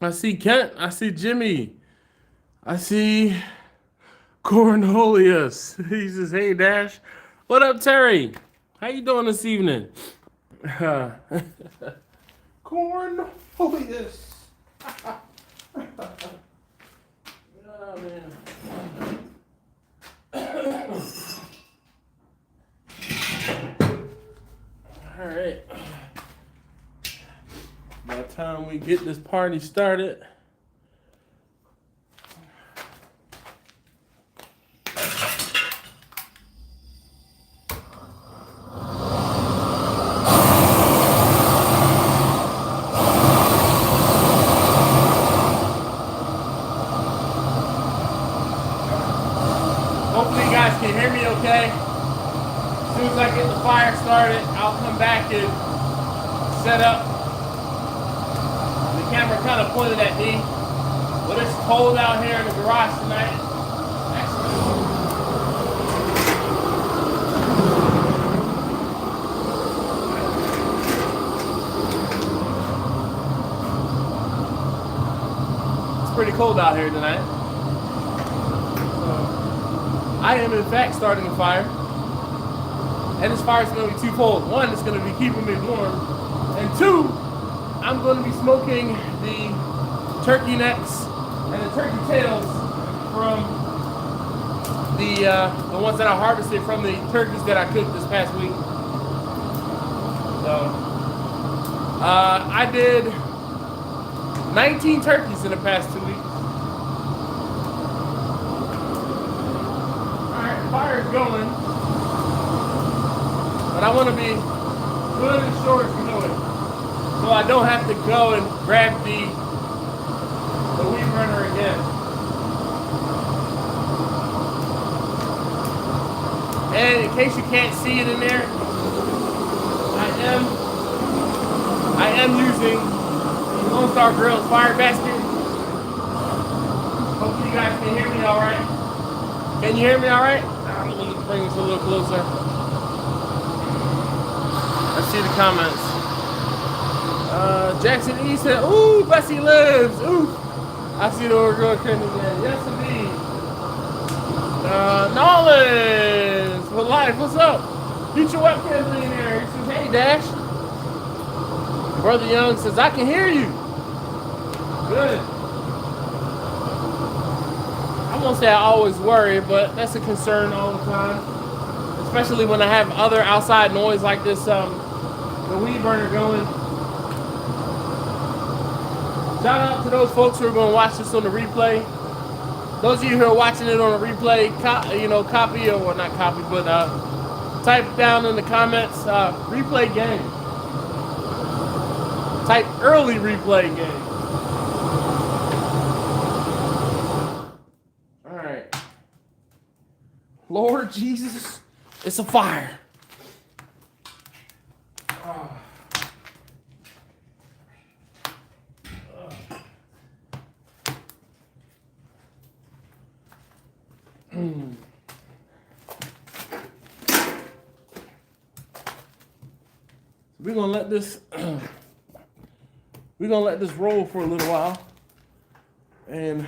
I see Kent. I see Jimmy. I see Cornelius. He says, "Hey Dash, what up, Terry? How you doing this evening?" Cornelius. Oh man. All right. By the time we get this party started. Hopefully you guys can hear me okay. As soon as I get the fire started, I'll come back and set up. The camera kind of pointed at me. But it's cold out here in the garage tonight. It's pretty cold out here tonight. I am in fact starting a fire. And this fire is going to be twofold. One, it's going to be keeping me warm. And two, I'm going to be smoking the turkey necks and the turkey tails from the ones that I harvested from the turkeys that I cooked this past week. So I did 19 turkeys in the past 2 weeks. Alright, the fire is going. But I want to be good and short as we know it. So I don't have to go and grab the weed burner again. And in case you can't see it in there, I am using the Lone Star Grill's fire basket. Hopefully you guys can hear me all right. Can you hear me all right? Let me bring this a little closer. Let's see the comments. Jackson E said, "Ooh, Bessie lives. Ooh." I see the old girl cringe again. Yes, indeed. Nolan for life. What's up? Future webcam millionaire. He says, "Hey, Dash." Brother Young says, "I can hear you." Good. I won't say I always worry, but that's a concern all the time. Especially when I have other outside noise like this, the weed burner going. Shout out to those folks who are going to watch this on the replay. Those of you who are watching it on the replay, copy or not copy, but type down in the comments, replay game. Type early replay game. All right. Lord Jesus, it's a fire. We're gonna let this roll for a little while, and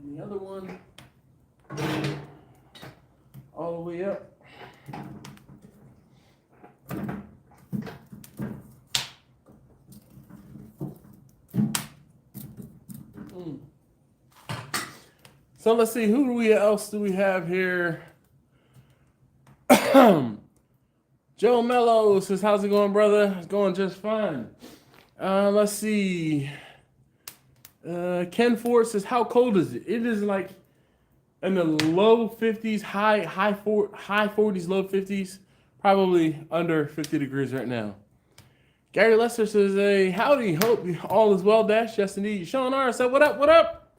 the other one all the way up. So let's see, who else do we have here? Joe Mello says, "How's it going, brother?" It's going just fine. Let's see. Ken Ford says, "How cold is it?" It is like in the low 50s, high 40s, low 50s, probably under 50 degrees right now. Gary Lester says, "Hey, howdy, hope all is well, Dash." Yes, indeed. Sean R. said, "What up, what up?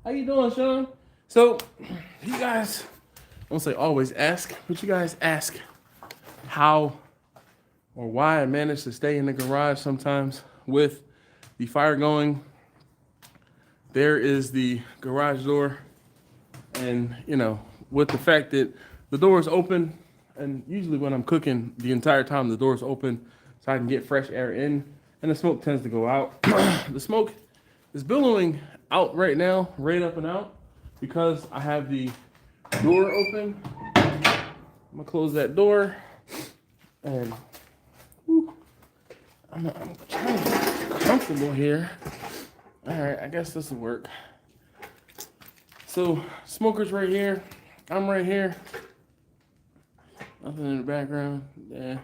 How you doing, Sean?" So, you guys, I won't say always ask, but you guys ask how or why I manage to stay in the garage sometimes with the fire going. There is the garage door. And, you know, with the fact that the door is open, and usually when I'm cooking, the entire time the door is open so I can get fresh air in, and the smoke tends to go out. The smoke is billowing out right now, right up and out, because I have the door open. I'm gonna close that door, and whew, I'm trying to get comfortable here. All right, I guess this will work. So, smoker's right here. I'm right here. Nothing in the background. Yeah.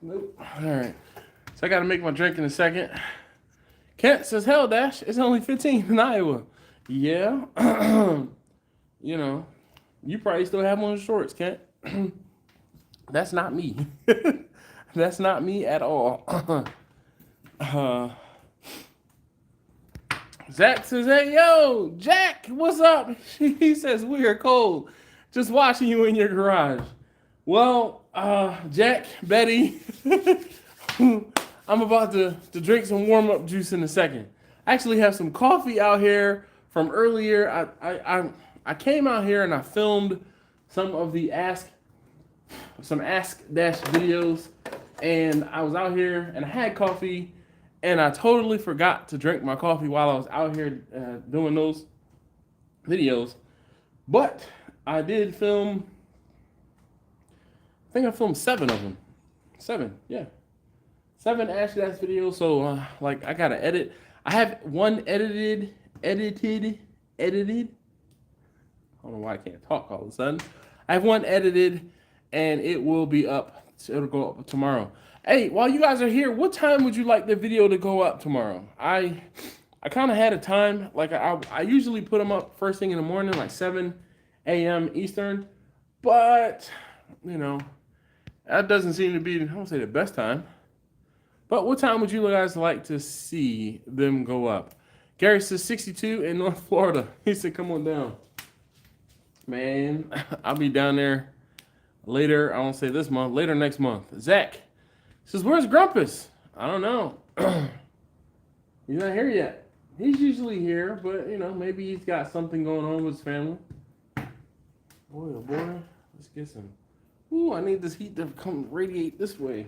Nope. All right. So I got to make my drink in a second. Kent says, hell, Dash, it's only 15 in Iowa. Yeah. You know, you probably still have on shorts, Kent. That's not me. That's not me at all. Zach says, hey, yo, Jack, what's up? He says, we are cold. Just watching you in your garage. Well, Jack, Betty, I'm about to drink some warm-up juice in a second. I actually have some coffee out here from earlier. I came out here and I filmed some of the Ask Dash videos, and I was out here and I had coffee, and I totally forgot to drink my coffee while I was out here doing those videos. But I did film, I think I filmed 7 of them. 7, yeah. 7 Ask Dash videos, so like I gotta edit. I have one edited. I don't know why I can't talk all of a sudden. I have one edited, and it will be up. It'll go up tomorrow. Hey, while you guys are here, what time would you like the video to go up tomorrow? I kind of had a time. Like I usually put them up first thing in the morning, like 7 a.m. Eastern. But, you know, that doesn't seem to be, I won't say the best time. But what time would you guys like to see them go up? Gary says 62 in North Florida. He said, come on down. Man, I'll be down there later. I won't say this month, later next month. Zach says, where's Grumpus? I don't know. He's not here yet. He's usually here, but, you know, maybe he's got something going on with his family. Boy, oh boy. Let's get some. Ooh, I need this heat to come radiate this way.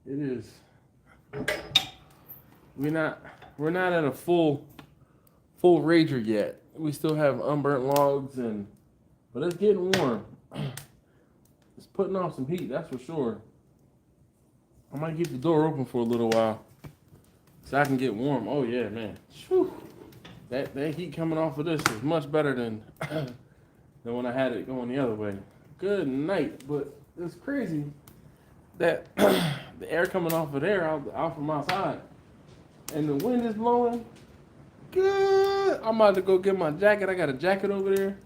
It is. We're not at a full rager yet. We still have unburnt logs, but it's getting warm. It's putting off some heat, that's for sure. I might keep the door open for a little while so I can get warm. Oh yeah, man. Whew. That heat coming off of this is much better than when I had it going the other way. Good night, but it's crazy that the air coming off of there out from outside, and the wind is blowing. Good. I'm about to go get my jacket. I got a jacket over there.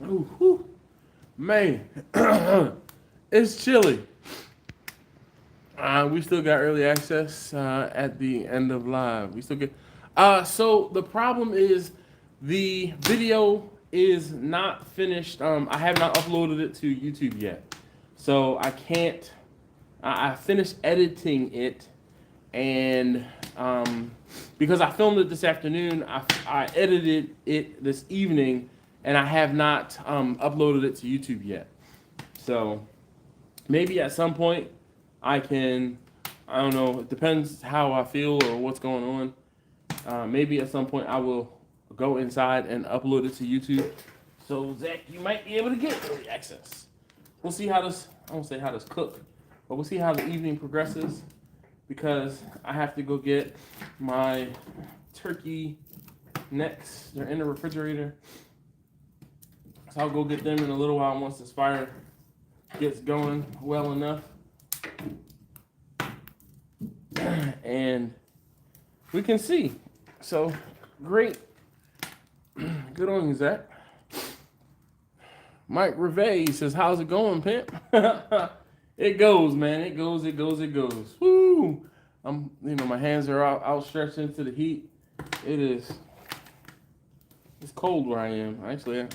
Ooh, whew. Man, it's chilly. We still got early access at the end of live. We still get. So the problem is the video is not finished. I have not uploaded it to YouTube yet, so I can't. I finished editing it, and because I filmed it this afternoon, I edited it this evening, and I have not uploaded it to YouTube yet. So maybe at some point I can, I don't know, it depends how I feel or what's going on. Maybe at some point I will go inside and upload it to YouTube. So Zach, you might be able to get early access. We'll see how this, I won't say how this cook, but we'll see how the evening progresses, because I have to go get my turkey necks. They're in the refrigerator. So I'll go get them in a little while once this fire gets going well enough. And we can see. So great. Good on you, Zach. Mike Reve says, how's it going, pimp? It goes, man. It goes. Woo! My hands are outstretched into the heat. It's cold where I am. Actually,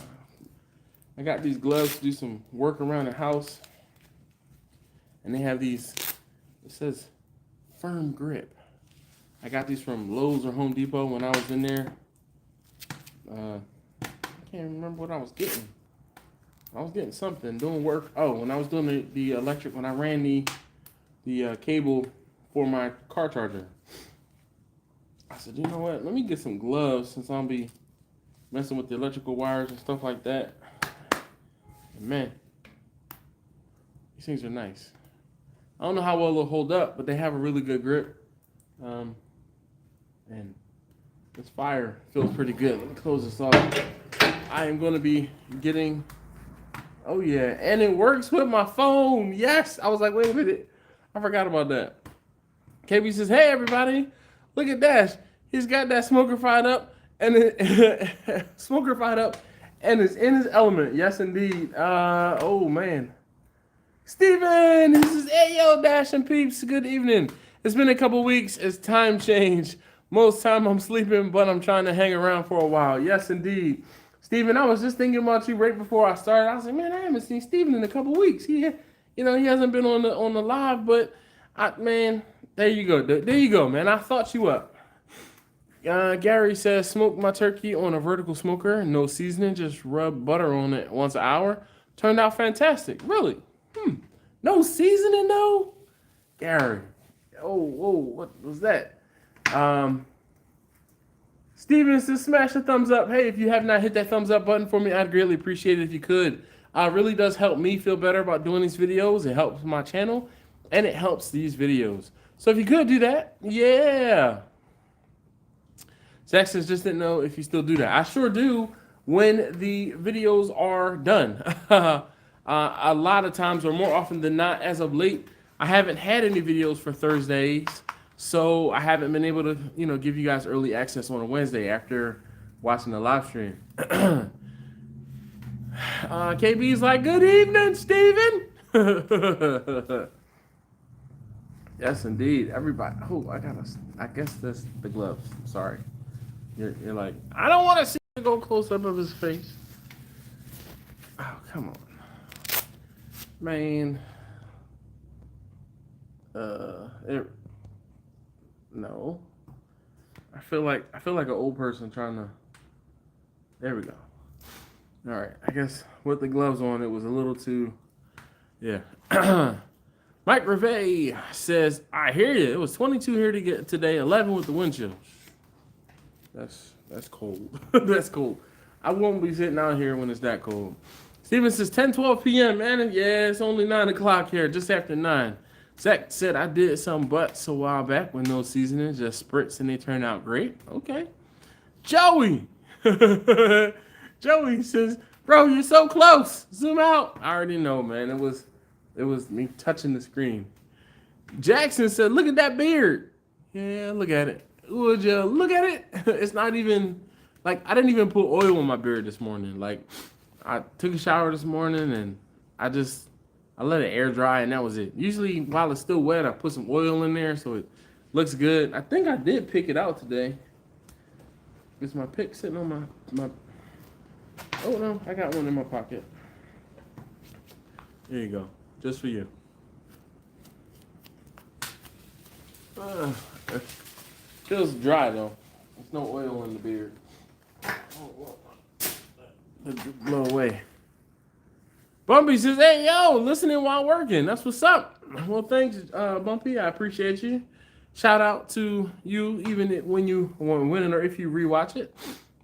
I got these gloves to do some work around the house. And they have these, it says firm grip. I got these from Lowe's or Home Depot when I was in there. I can't remember what I was getting. I was getting something, doing work. Oh, when I was doing the electric, when I ran the cable for my car charger. I said, you know what? Let me get some gloves since I'll be messing with the electrical wires and stuff like that. And man, these things are nice. I don't know how well they'll hold up, but they have a really good grip. And this fire feels pretty good. Let me close this off. I am going to be getting... Oh, yeah. And it works with my phone. Yes. I was like, wait a minute. I forgot about that. KB says, hey, everybody. Look at Dash. He's got that smoker fired up. And smoker fired up. And it's in his element. Yes, indeed. Oh, man. Steven. This is Ayo, Dash and Peeps. Good evening. It's been a couple weeks. It's time change. Most time I'm sleeping, but I'm trying to hang around for a while. Yes, indeed. Steven, I was just thinking about you right before I started. I was like, man, I haven't seen Steven in a couple weeks. He hasn't been on the live, but man, there you go. There you go, man. I thought you up. Gary says, smoke my turkey on a vertical smoker, no seasoning, just rub butter on it once an hour. Turned out fantastic. Really? No seasoning, though? Gary. Oh, whoa, what was that? Steven says, smash the thumbs up. Hey, if you have not hit that thumbs up button for me, I'd greatly appreciate it if you could. It really does help me feel better about doing these videos. It helps my channel, and it helps these videos. So if you could do that, yeah. Zach says, just didn't know if you still do that. I sure do when the videos are done. A lot of times, or more often than not, as of late, I haven't had any videos for Thursdays. So I haven't been able to, give you guys early access on a Wednesday after watching the live stream. KB's like, good evening, Steven. Yes, indeed. Everybody. Oh, I guess that's the gloves. Sorry. You're like, I don't want to see you go close up of his face. Oh, come on. Man. No. I feel like an old person trying to. There we go. All right. I guess with the gloves on, it was a little too. Yeah. Mike Reve says, I hear you. It was 22 here to get today, 11 with the wind chill. That's cold. That's cold. I won't be sitting out here when it's that cold. Steven says 10:12 p.m. man. Yeah, it's only 9 o'clock here, just after 9. Zach said, I did some butts a while back with no seasoning, just spritz, and they turned out great. Okay. Joey. Joey says, bro, you're so close. Zoom out. I already know, man. It was me touching the screen. Jackson said, look at that beard. Yeah, look at it. Would you look at it? It's not even, like, I didn't even put oil on my beard this morning. Like, I took a shower this morning, and I let it air dry, and that was it. Usually, while it's still wet, I put some oil in there so it looks good. I think I did pick it out today. Is my pick sitting on my... Oh, no, I got one in my pocket. There you go. Just for you. It feels dry, though. There's no oil in the beard. Blow away. Bumpy says, hey, yo, listening while working. That's what's up. Well, thanks, Bumpy. I appreciate you. Shout out to you, even when you win or if you rewatch it.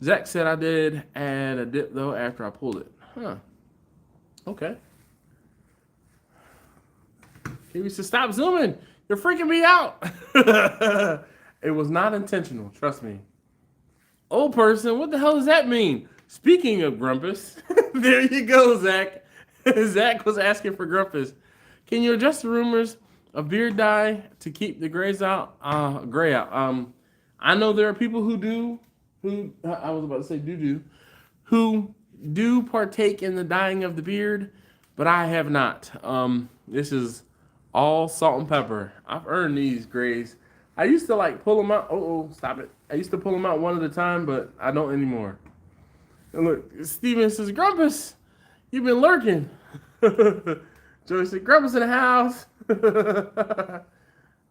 Zach said I did add a dip, though, after I pulled it. Huh. Okay. He said, stop zooming. You're freaking me out. It was not intentional. Trust me. Old person, what the hell does that mean? Speaking of Grumpus, there you go, Zach. Zach was asking for Grumpus. Can you adjust the rumors of beard dye to keep the gray out? I know there are people who do partake in the dyeing of the beard, but I have not. This is all salt and pepper. I've earned these grays. I used to like pull them out. Stop it. I used to pull them out one at a time, but I don't anymore. And look, Steven says, Grumpus, you've been lurking. Joey said, Grumpus in the house.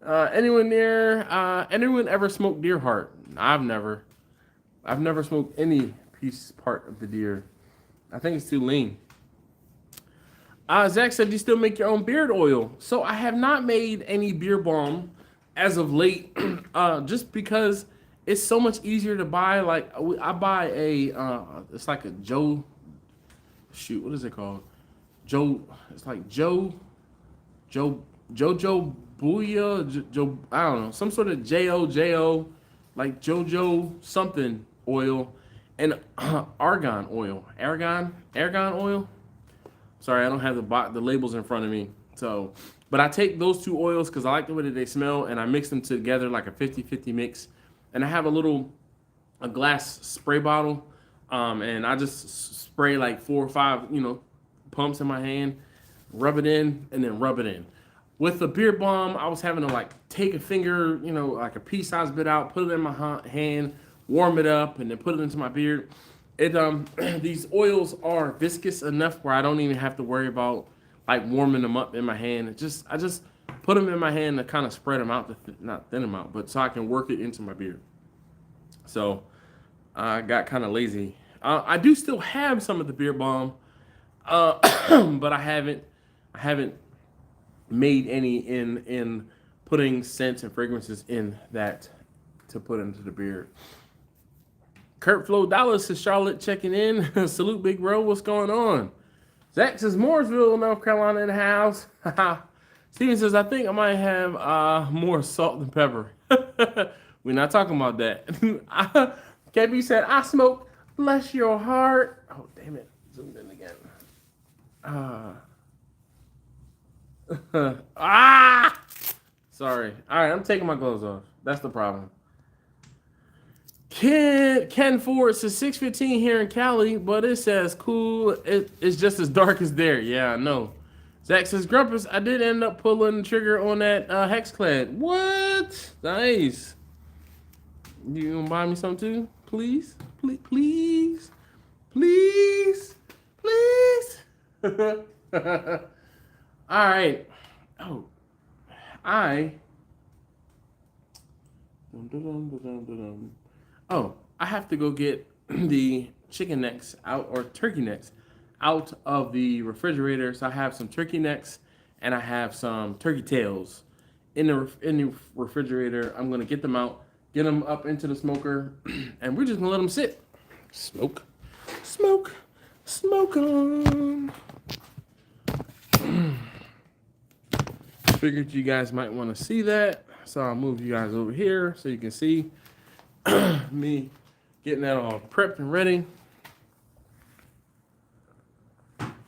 Anyone there? Anyone ever smoked deer heart? I've never. I've never smoked any piece part of the deer. I think it's too lean. Zach said you still make your own beard oil. So I have not made any beard balm as of late, just because it's so much easier to buy. Like I buy it's like a Joe. Shoot, what is it called? Joe. It's like Jojo Booyah. Joe. I don't know. Some sort of Jojo, like Jojo something oil, and argan oil. Argan oil. Sorry, I don't have the labels in front of me. So, but I take those two oils because I like the way that they smell, and I mix them together like a 50-50 mix. And I have a glass spray bottle, and I just spray like 4 or 5, pumps in my hand, rub it in, and then rub it in. With the beard balm, I was having to like take a finger, like a pea-sized bit out, put it in my hand, warm it up, and then put it into my beard. These oils are viscous enough where I don't even have to worry about like warming them up in my hand. I just put them in my hand to kind of spread them out, not thin them out, but so I can work it into my beard. So I got kind of lazy. I do still have some of the beard balm, but I haven't made any in putting scents and fragrances in that to put into the beard. Kurt Flo Dallas is Charlotte checking in. Salute, big bro. What's going on? Zach says Mooresville, North Carolina in the house. Steven says, I think I might have more salt than pepper. We're not talking about that. KB said, I smoke. Bless your heart. Oh, damn it. Zoomed in again. Sorry. All right, I'm taking my clothes off. That's the problem. Ken Ford says 6:15 here in Cali, but it says cool. It's just as dark as there. Yeah, I know. Zach says Grumpus, I did end up pulling the trigger on that Hexclad. What? Nice. You gonna buy me some too? Please? Please? All right. Oh, I have to go get the chicken necks out, or turkey necks out of the refrigerator. So I have some turkey necks and I have some turkey tails in the refrigerator. I'm gonna get them out, get them up into the smoker, and we're just gonna let them sit. Smoke them. Figured you guys might want to see that, so I'll move you guys over here so you can see me getting that all prepped and ready.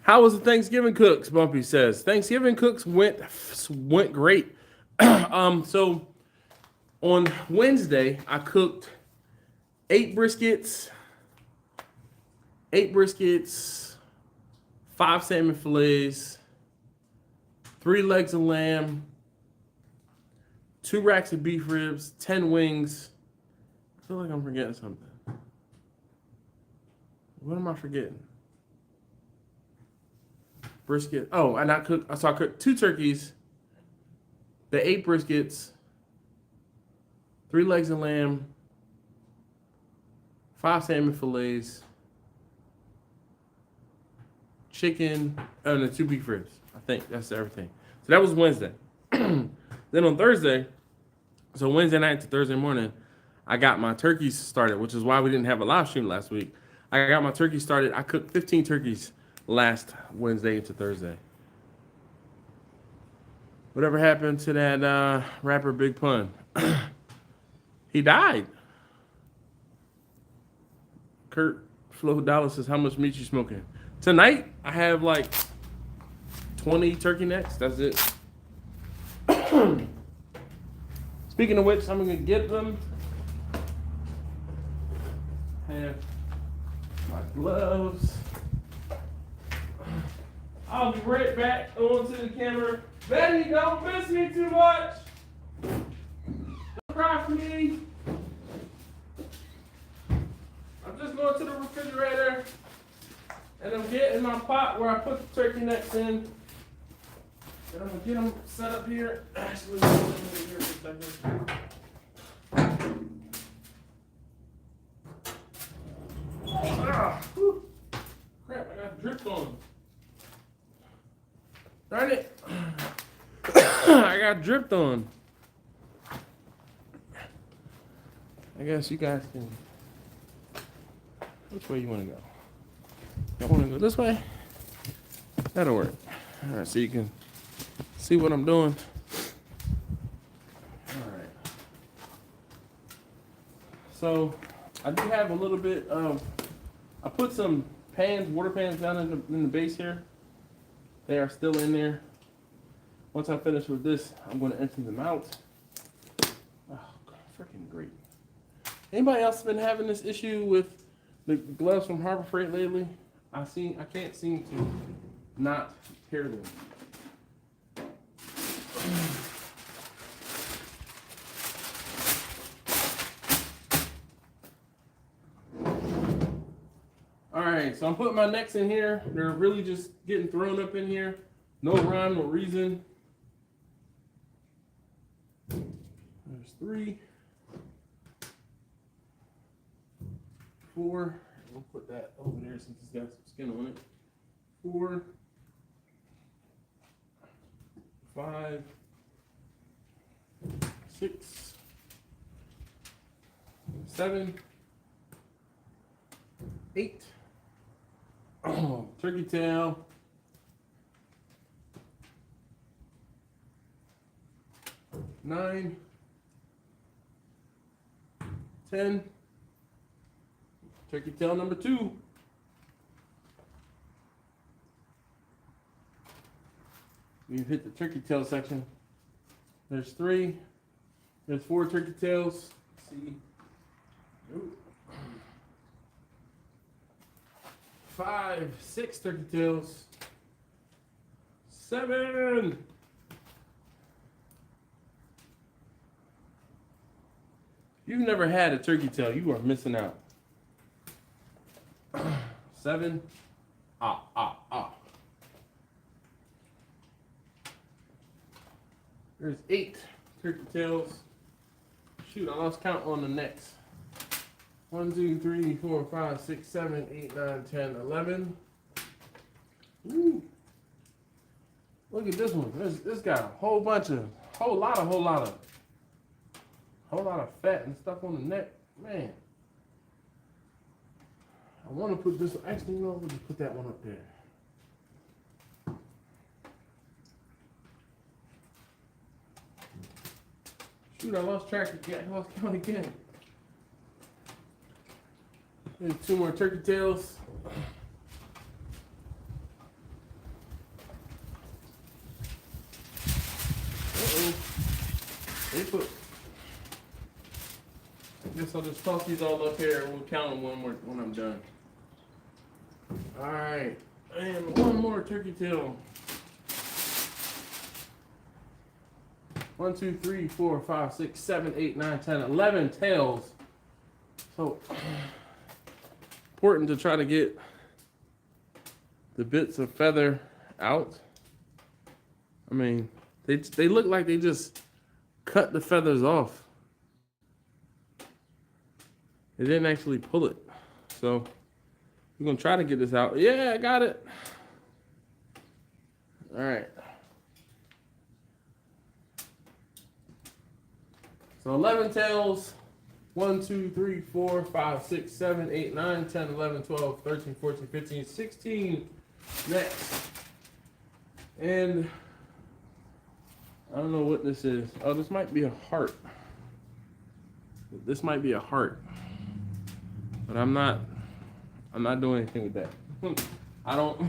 How was the Thanksgiving cooks? Bumpy says Thanksgiving cooks went great. So on Wednesday I cooked 8 briskets, 5 salmon fillets, 3 legs of lamb, 2 racks of beef ribs, 10 wings. I feel like I'm forgetting something. What am I forgetting? Brisket. Oh, and I cooked 2 turkeys, the 8 briskets, 3 legs of lamb, 5 salmon fillets, chicken, and the 2 beef ribs. I think that's everything. So that was Wednesday. Then on Thursday, so Wednesday night to Thursday morning, I got my turkeys started, which is why we didn't have a live stream last week. I got my turkeys started. I cooked 15 turkeys last Wednesday into Thursday. Whatever happened to that rapper Big Pun? He died. Kurt Flo Dallas says, how much meat you smoking? Tonight, I have like 20 turkey necks. That's it. Speaking of which, I'm going to get them. Have my gloves. I'll be right back onto the camera. Betty, don't miss me too much. Don't cry for me. I'm just going to the refrigerator and I'm getting my pot where I put the turkey necks in. I'm gonna get them set up here. Actually, let me get here for a second. Ah, whew. Crap, I got dripped on. Darn it. I got dripped on. I guess you guys can. Which way you want to go? You want to go this way? That'll work. All right, so you can see what I'm doing. All right. So I do have a little bit of. I put some pans, water pans down in the base here. They are still in there. Once I finish with this, I'm going to empty them out. Oh, freaking great. Anybody else been having this issue with the gloves from Harbor Freight lately? I can't seem to not tear them. All right, so I'm putting my necks in here. They're really just getting thrown up in here. No rhyme, no reason. There's 3, 4. We'll put that over there since it's got some skin on it. 4, 5, 6, 7, 8. Oh, turkey tail. 9, 10. Turkey tail number 2. We've hit the turkey tail section. There's 3. There's 4 turkey tails. Let's see. Ooh. 5, 6 turkey tails. 7. If you've never had a turkey tail, you are missing out. 7. There's 8 turkey tails. Shoot, I lost count on the necks. 1, 2, 3, 4, 5, 6, 7, 8, 9, 10, 11. Ooh. Look at this one. This got a whole lot of fat and stuff on the neck. Man. I want to put this, actually, you know, we'll just put that one up there. Shoot, I lost track again. I lost count again. There's 2 more turkey tails. Uh-oh. They put. I guess I'll just toss these all up here and we'll count them when I'm done. Alright. And 1 more turkey tail. 1, 2, 3, 4, 5, 6, 7, 8, 9, 10, 11 tails. So important to try to get the bits of feather out. I mean, they look like they just cut the feathers off. They didn't actually pull it. So we're gonna try to get this out. Yeah, I got it. All right. So 11 tails. 1, 2, 3, 4, 5, 6, 7, 8, 9, 10, 11, 12, 13, 14, 15, 16 necks. And I don't know what this is. Oh, this might be a heart. This might be a heart. But I'm not doing anything with that. I don't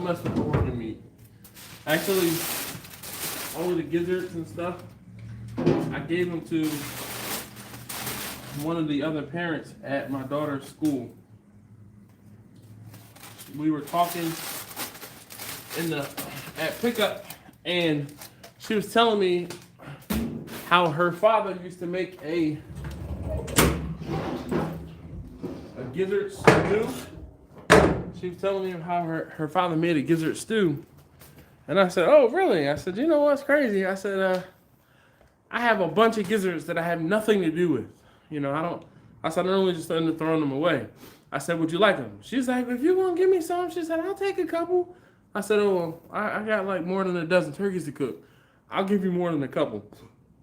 mess with the organ meat. Actually, all of the gizzards and stuff, I gave them to one of the other parents at my daughter's school. We were talking at pickup, and she was telling me how her father used to make a gizzard stew. She was telling me how her father made a gizzard stew, And I said, oh, really? I said, you know what's crazy? I said, I have a bunch of gizzards that I have nothing to do with. You know, I said, I normally just end up throwing them away. I said, would you like them? She's like, if you want to give me some, she said, I'll take a couple. I said, oh, well, I got like more than a dozen turkeys to cook. I'll give you more than a couple.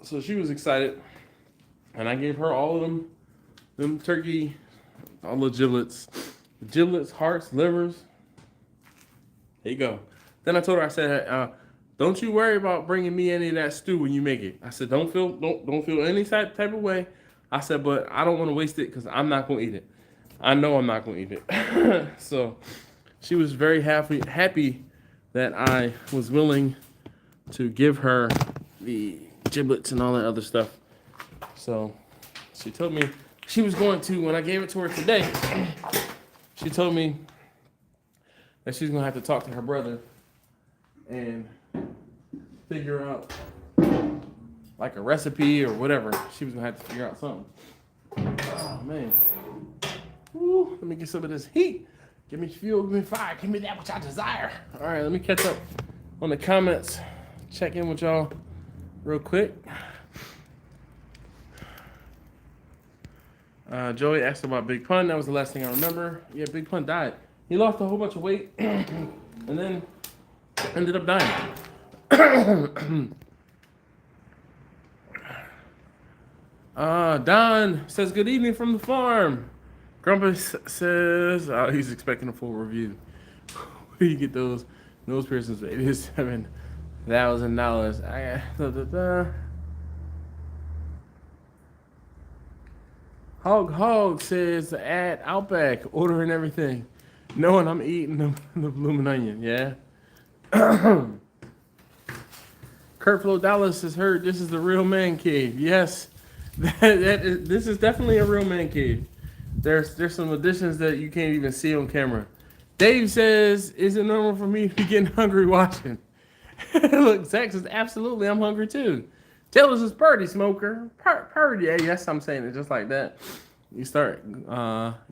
So she was excited. And I gave her all of them turkey, all the giblets, hearts, livers. There you go. Then I told her, I said, don't you worry about bringing me any of that stew when you make it. I said, don't feel any type of way. I said, but I don't want to waste it because I'm not going to eat it. I know I'm not going to eat it. So she was very happy that I was willing to give her the giblets and all that other stuff. So she told me she was going to, when I gave it to her today, she told me that she's going to have to talk to her brother and figure out like a recipe or whatever. She was going to have to figure out something. Oh, man. Woo, let me get some of this heat. Give me fuel, give me fire, give me that which I desire. All right, let me catch up on the comments. Check in with y'all real quick. Joey asked about Big Pun. That was the last thing I remember. Yeah, Big Pun died. He lost a whole bunch of weight and then ended up dying. Don says, good evening from the farm. Grumpus says, he's expecting a full review. Where do you get those nose piercings? It is $7,000. Hog says, at Outback, ordering everything. Knowing I'm eating the blooming onion, yeah. Kurt Flo Dallas has heard this is the real man cave. Yes, this is definitely a real man cave. There's some additions that you can't even see on camera. Dave says, is it normal for me to be getting hungry watching? Look, Zach says, absolutely, I'm hungry too. Taylor's is Purdy Smoker. Purdy, yeah, yes, I'm saying it just like that. You start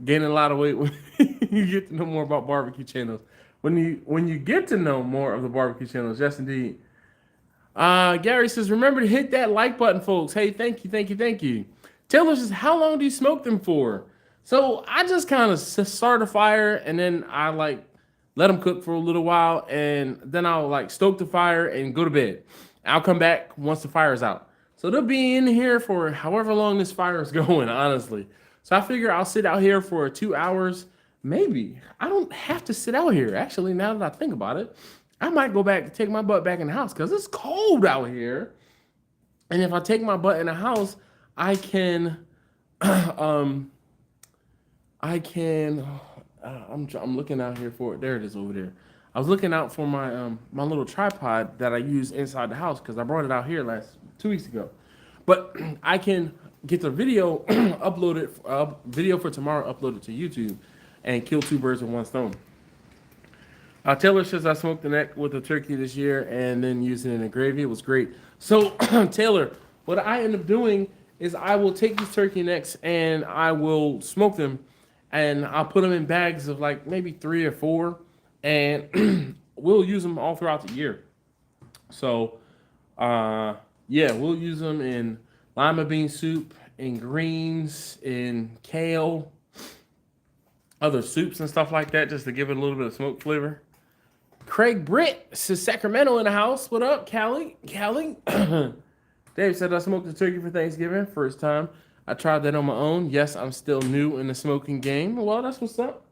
gaining a lot of weight when you get to know more about barbecue channels. When you get to know more of the barbecue channels, yes, indeed. Gary says, remember to hit that like button, folks. Hey, thank you. Taylor says, how long do you smoke them for? So I just kind of start a fire and then I like let them cook for a little while and then I'll like stoke the fire and go to bed. I'll come back once the fire is out. So they'll be in here for however long this fire is going, honestly. So I figure I'll sit out here for 2 hours. Maybe. I don't have to sit out here. Actually, now that I think about it, I might go back to take my butt back in the house because it's cold out here. And if I take my butt in the house, I can, I'm looking out here for it. There it is over there. I was looking out for my my little tripod that I use inside the house because I brought it out here 2 weeks ago. But I can get the video uploaded, video for tomorrow uploaded to YouTube and kill two birds with one stone. Taylor says I smoked the neck with a turkey this year and then used it in a gravy. It was great. So Taylor, what I end up doing is I will take these turkey necks and I will smoke them and I'll put them in bags of like maybe 3 or 4 and we'll use them all throughout the year. So yeah, we'll use them in lima bean soup, in greens, in kale, other soups and stuff like that just to give it a little bit of smoke flavor. Craig Britt says Sacramento in the house. What up, Callie? Dave said I smoked a turkey for Thanksgiving. First time. I tried that on my own. Yes, I'm still new in the smoking game. Well, that's what's up.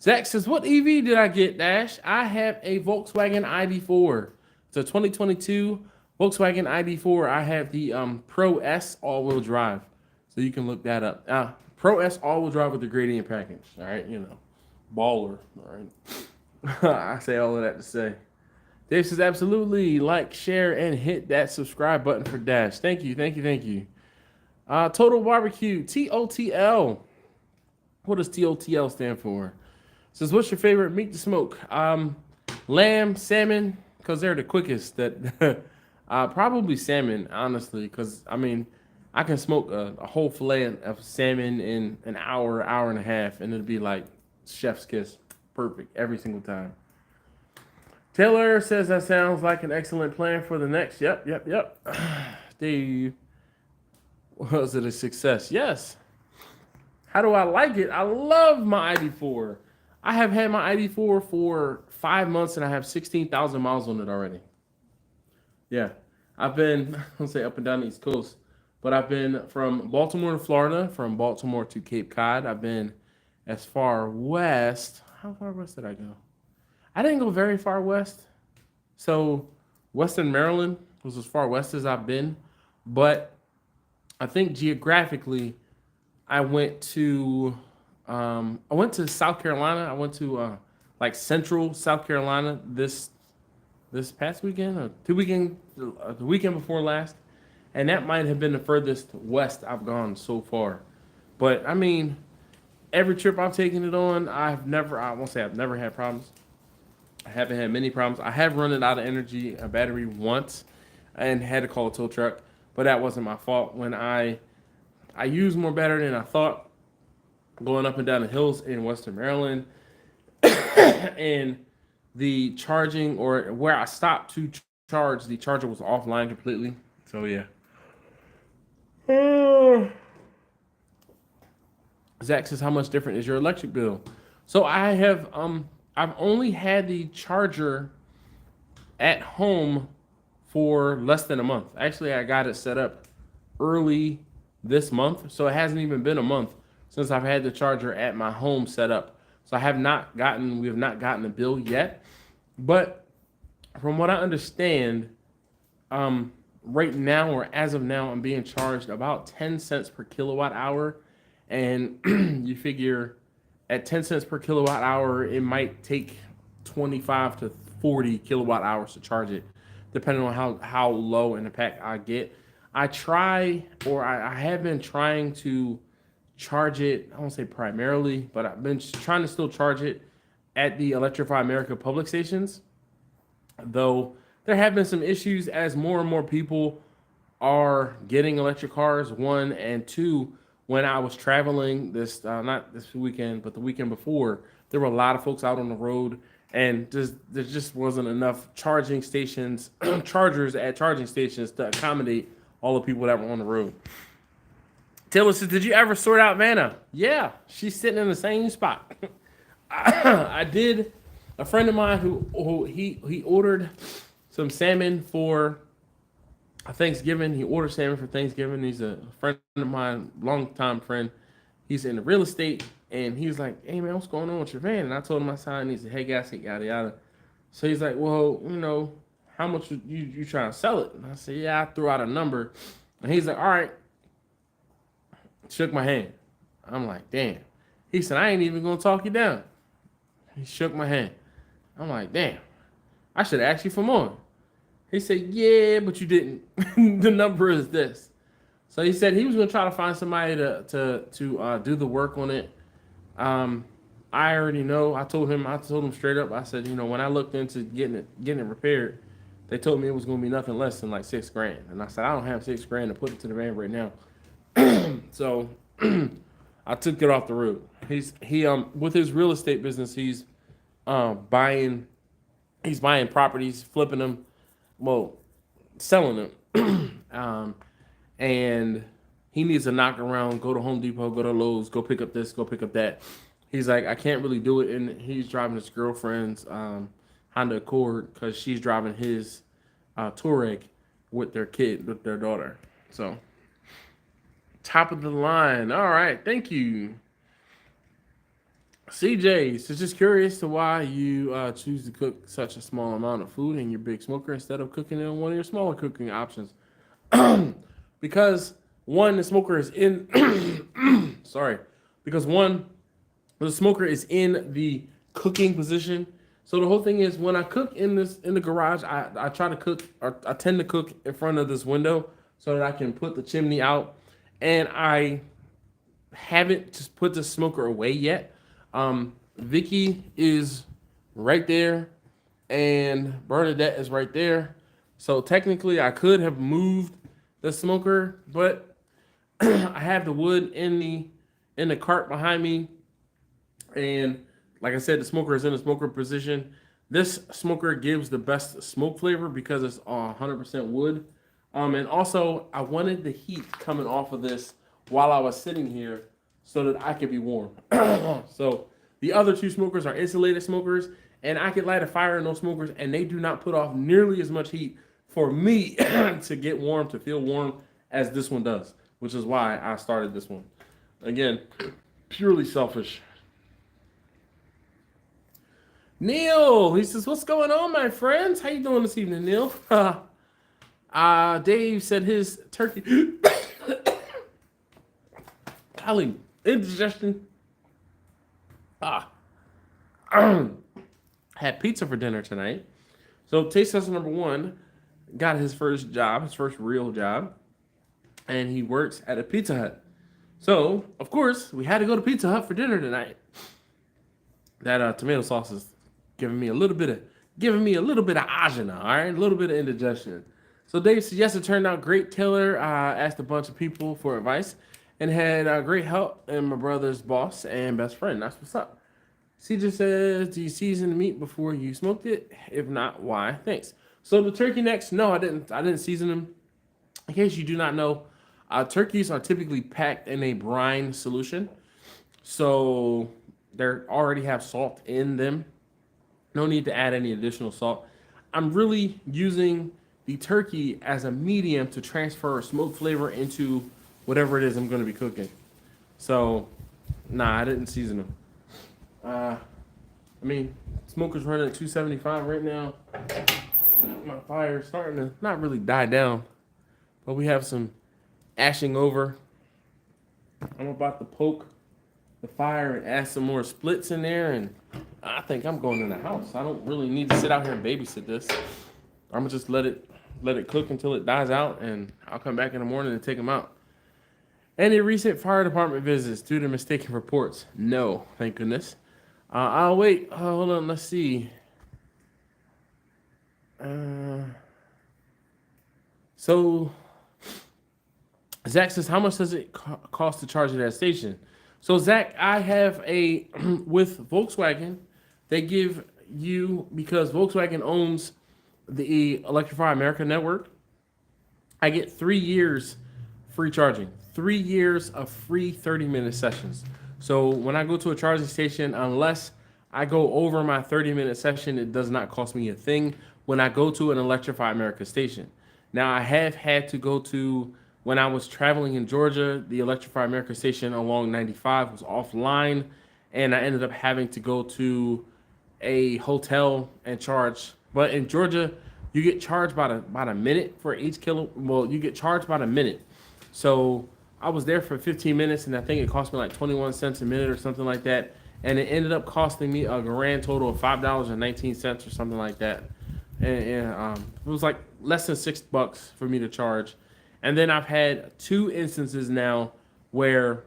Zach says, what EV did I get, Dash? I have a Volkswagen ID4. It's a 2022 Volkswagen ID4. I have the Pro S all-wheel drive. So you can look that up. Pro S all-wheel drive with the gradient package. All right, you know, baller. All right. I say all of that to say. Dave says, absolutely. Like, share, and hit that subscribe button for Dash. Thank you. Total Barbecue, TOTL. What does TOTL stand for? Says, what's your favorite meat to smoke? Lamb, salmon, because they're the quickest. Probably salmon, honestly, because, I mean, I can smoke a whole fillet of salmon in an hour and a half, and it'll be like chef's kiss. Perfect every single time. Taylor says that sounds like an excellent plan for the next. Yep. Dave, was it a success? Yes. How do I like it? I love my ID4. I have had my ID4 for 5 months and I have 16,000 miles on it already. Yeah. I've been, I don't say up and down the East Coast, but I've been from Baltimore to Florida, from Baltimore to Cape Cod. I've been as far west. How far west did I go? I didn't go very far west. So Western Maryland was as far west as I've been. But I think geographically, I went to South Carolina. I went to like central South Carolina this past weekend or the weekend before last. And that might have been the furthest west I've gone so far. But I mean, every trip I've taken it on, I won't say I've never had problems. I haven't had many problems. I have run it out of energy, a battery once, and had to call a tow truck, but that wasn't my fault. When I used more battery than I thought, going up and down the hills in Western Maryland, and the charging, or where I stopped to charge, the charger was offline completely. So yeah. Zach says, how much different is your electric bill? So I've only had the charger at home for less than a month. Actually, I got it set up early this month, so it hasn't even been a month since I've had the charger at my home set up. So we have not gotten a bill yet. But from what I understand, right now, or as of now, I'm being charged about 10 cents per kilowatt hour. And you figure at 10 cents per kilowatt hour, it might take 25 to 40 kilowatt hours to charge it, depending on how low in the pack I get. I have been trying to charge it, I won't say primarily, but I've been trying to still charge it at the Electrify America public stations, though there have been some issues as more and more people are getting electric cars, one, and two, when I was traveling not this weekend, but the weekend before, there were a lot of folks out on the road, and there just wasn't enough charging stations, chargers at charging stations to accommodate all the people that were on the road. Taylor says, did you ever sort out Vanna? Yeah, she's sitting in the same spot. I did. A friend of mine who he ordered some salmon for Thanksgiving. He ordered salmon for Thanksgiving. He's a friend of mine, longtime friend. He's in the real estate, and he's like, hey, man, what's going on with your van? And I told him I signed. He said, hey, gasket, yada, yada. So he's like, well, how much you trying to sell it? And I said, yeah, I threw out a number. And he's like, all right. Shook my hand. I'm like, damn. He said, I ain't even going to talk you down. He shook my hand. I'm like, damn. I should ask you for more. He said, yeah, but you didn't. The number is this. So he said he was going to try to find somebody to do the work on it. I already know. I told him straight up. I said, when I looked into getting it repaired, they told me it was going to be nothing less than like $6,000. And I said, I don't have $6,000 to put it to the van right now. So I took it off the road. He with his real estate business, he's buying properties, flipping them, selling them. And he needs to knock around, go to Home Depot, go to Lowe's, go pick up this, go pick up that. He's like, I can't really do it. And he's driving his girlfriend's Honda Accord because she's driving his Touareg with their daughter. So top of the line. All right. Thank you. CJ, so just curious to why you choose to cook such a small amount of food in your big smoker instead of cooking it in one of your smaller cooking options. Because one, the smoker is in the smoker is in the cooking position. So the whole thing is when I cook in the garage, I try to cook, or I tend to cook in front of this window so that I can put the chimney out. And I haven't just put the smoker away yet. Vicky is right there and Bernadette is right there. So technically I could have moved the smoker, but I have the wood in the cart behind me. And like I said, the smoker is in the smoker position. This smoker gives the best smoke flavor because it's 100% wood. And also, I wanted the heat coming off of this while I was sitting here so that I could be warm. So the other two smokers are insulated smokers, and I could light a fire in those smokers, and they do not put off nearly as much heat for me to get warm, to feel warm, as this one does, which is why I started this one. Again, purely selfish. Neil, he says, what's going on, my friends? How you doing this evening, Neil? Dave said his turkey. Golly, indigestion. Had pizza for dinner tonight. So taste tester number 1 got his first job, his first real job, and he works at a Pizza Hut. So of course we had to go to Pizza Hut for dinner tonight. That tomato sauce is giving me a little bit of agina, all right, a little bit of indigestion. So Dave said, yes, it turned out great. Taylor asked a bunch of people for advice and had great help, and my brother's boss and best friend. That's what's up. CJ says, do you season the meat before you smoked it? If not, why? Thanks. So the turkey necks, no, I didn't season them. In case you do not know, turkeys are typically packed in a brine solution. So they already have salt in them. No need to add any additional salt. I'm really using the turkey as a medium to transfer smoke flavor into whatever it is I'm going to be cooking. So, nah, I didn't season them. I mean, smoker's running at 275 right now. My fire's starting to not really die down, but we have some ashing over. I'm about to poke the fire and add some more splits in there, and I think I'm going in the house. I don't really need to sit out here and babysit this. I'm gonna just let it cook until it dies out, and I'll come back in the morning and take them out. Any recent fire department visits due to mistaken reports? No, thank goodness. I'll wait. Hold on, let's see. So Zach says, how much does it cost to charge at that station? So Zach, I have a with Volkswagen, they give you, because Volkswagen owns the Electrify America network, I get 3 years free charging, 3 years of free 30-minute sessions. So when I go to a charging station, unless I go over my 30-minute session, it does not cost me a thing when I go to an Electrify America station. Now, I have had to go to, when I was traveling in Georgia, the Electrify America station along 95 was offline, and I ended up having to go to a hotel and charge. But in Georgia, you get charged about a minute for each kilo. Well, you get charged about a minute. So I was there for 15 minutes, and I think it cost me like 21 cents a minute or something like that. And it ended up costing me a grand total of $5.19 or something like that. And it was like less than $6 for me to charge. And then I've had 2 instances now where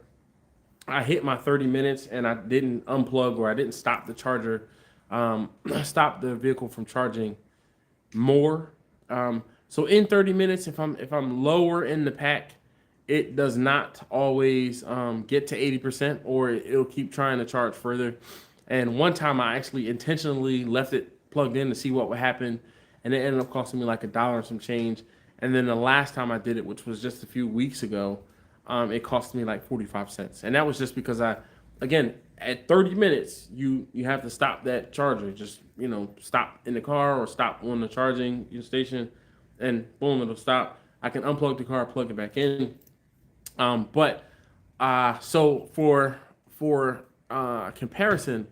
I hit my 30 minutes and I didn't unplug, or I didn't stop the charger, stop the vehicle from charging more. So in 30 minutes, if I'm lower in the pack, it does not always get to 80%, or it'll keep trying to charge further. And one time I actually intentionally left it plugged in to see what would happen, and it ended up costing me like $1 and some change. And then the last time I did it, which was just a few weeks ago, it cost me like 45 cents. And that was just because again, at 30 minutes, you have to stop that charger. Just, stop in the car or stop on the charging station, and boom, it'll stop. I can unplug the car, plug it back in. So for comparison,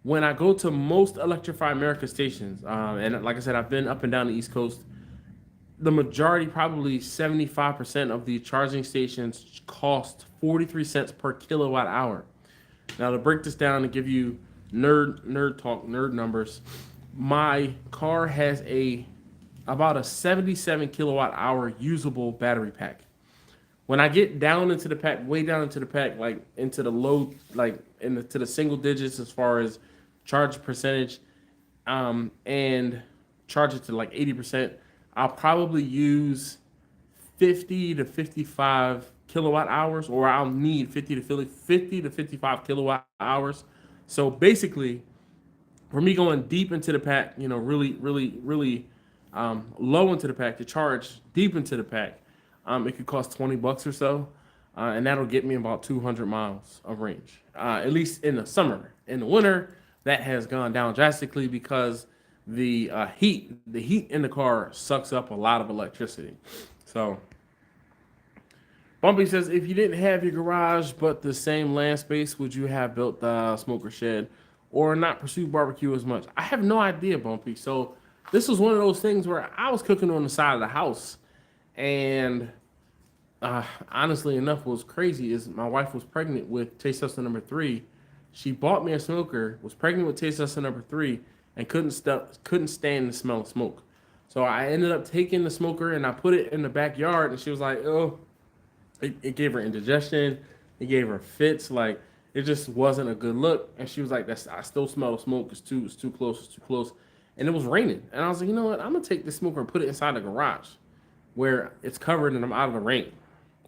when I go to most Electrify America stations, and like I said, I've been up and down the East Coast, the majority, probably 75% of the charging stations cost 43 cents per kilowatt hour. Now, to break this down and give you nerd numbers, my car has about a 77 kilowatt hour usable battery pack. When I get down into the pack, way down into the pack, like into the low, like to the single digits as far as charge percentage, and charge it to like 80%, I'll probably use 50 to 55 kilowatt hours, or I'll need 50 to 55 kilowatt hours. So basically, for me going deep into the pack, you know, really low into the pack to charge deep into the pack, it could cost $20 or so, and that'll get me about 200 miles of range. At least in the summer. In the winter, that has gone down drastically because the heat in the car sucks up a lot of electricity. So Bumpy says, if you didn't have your garage but the same land space, would you have built the smoker shed or not pursue barbecue as much? I have no idea, Bumpy. So this was one of those things where I was cooking on the side of the house, and honestly enough, what was crazy is my wife was pregnant with taste tester number 3. She bought me a smoker, was pregnant with taste tester number 3, and couldn't stand the smell of smoke. So I ended up taking the smoker and I put it in the backyard, and she was like, "Oh." It gave her indigestion. It gave her fits. Like, it just wasn't a good look. And she was like, I still smell the smoke. It's too close. It's too close. And it was raining. And I was like, you know what? I'm going to take this smoker and put it inside the garage where it's covered and I'm out of the rain.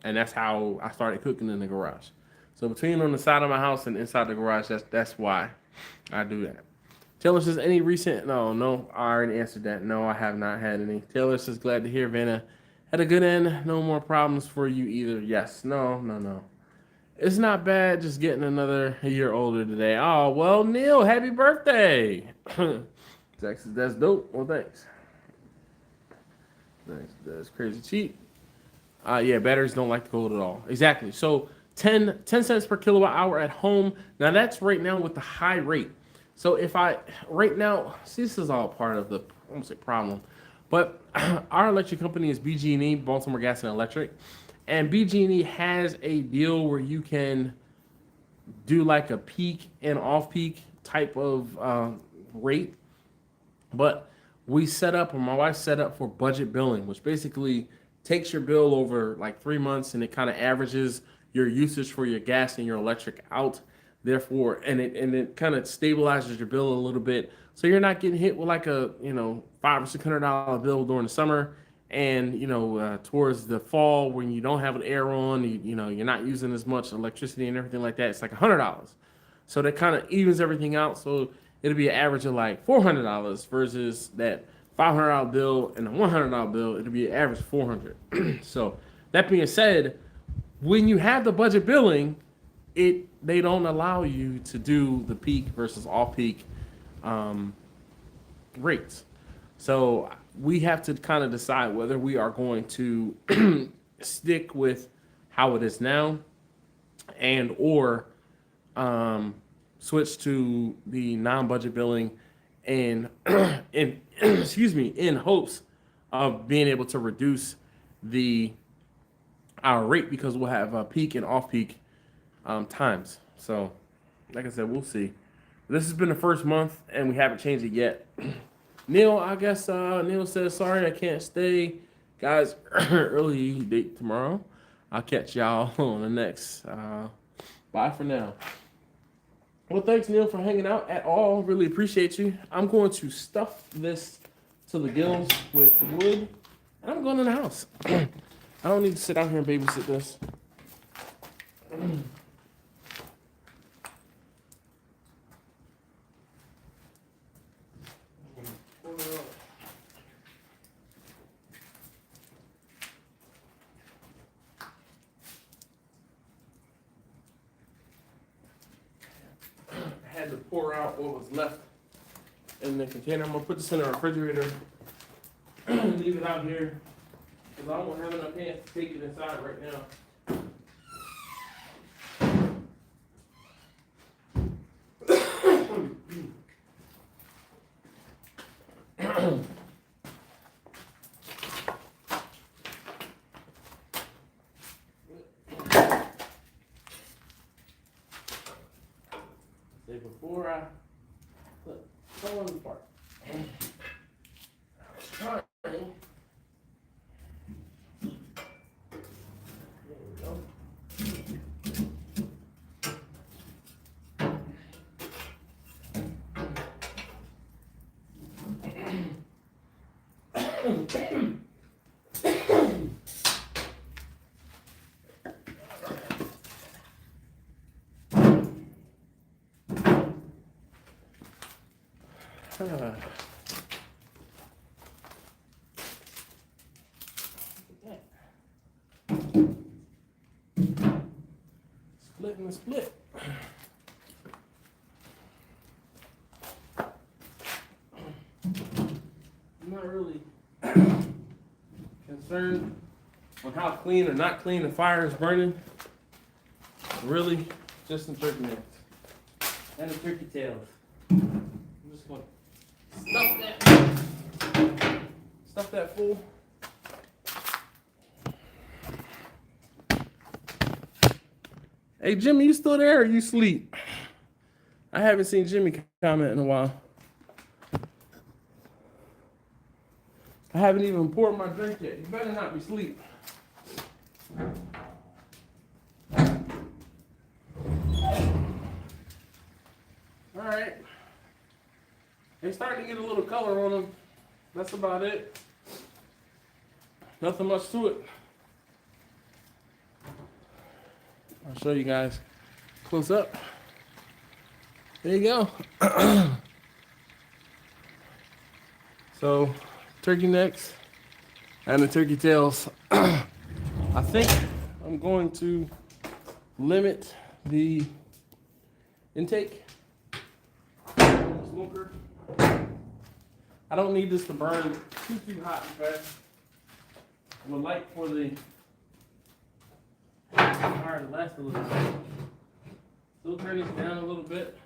And that's how I started cooking in the garage. So between on the side of my house and inside the garage, that's why I do that. Taylor says, any recent? No, I already answered that. No, I have not had any. Taylor says, glad to hear, Vanna. Had a good end. No more problems for you either. Yes. No. It's not bad just getting another year older today. Oh, well, Neil, happy birthday. That's dope. Well, thanks. That's crazy cheap. Yeah, batteries don't like the cold at all. Exactly. So 10 cents per kilowatt hour at home. Now, that's right now with the high rate. So if right now, see, this is all part of the, I won't say problem, but our electric company is BG&E, Baltimore Gas and Electric, and BG&E has a deal where you can do like a peak and off-peak type of rate. But we set up, or my wife set up for budget billing, which basically takes your bill over like 3 months and it kind of averages your usage for your gas and your electric out. Therefore, and it kind of stabilizes your bill a little bit, so you're not getting hit with like a $500 or $600 bill during the summer, and towards the fall when you don't have an air on, you're not using as much electricity and everything like that. It's like $100, so that kind of evens everything out. So it'll be an average of like $400 versus that $500 bill and a $100 bill. It'll be an average $400. So that being said, when you have the budget billing, they don't allow you to do the peak versus off-peak rates. So we have to kind of decide whether we are going to stick with how it is now and or switch to the non-budget billing and in hopes of being able to reduce our rate, because we'll have a peak and off-peak times. So, like I said, we'll see. This has been the first month, and we haven't changed it yet. Neil, I guess Neil says, sorry, I can't stay. Guys, early date tomorrow. I'll catch y'all on the next. Bye for now. Well, thanks, Neil, for hanging out at all. Really appreciate you. I'm going to stuff this to the gills with wood, and I'm going in the house. I don't need to sit out here and babysit this. To pour out what was left in the container. I'm gonna put this in the refrigerator and leave it out here because I don't have enough hands to take it inside right now. Before I fall apart. There we go. Split and split. I'm not really concerned on how clean or not clean the fire is burning. Really, just some turkey necks and the turkey tails. I'm just going to stuff that full. Hey Jimmy, you still there or you sleep? I haven't seen Jimmy comment in a while. I haven't even poured my drink yet. You better not be asleep. All right. They're starting to get a little color on them. That's about it. Nothing much to it. I'll show you guys close up. There you go. So, turkey necks and the turkey tails. I think I'm going to limit the intake. Smoker. I don't need this to burn too hot and fast. I would like for the fire to last a little bit. Still turn this down a little bit.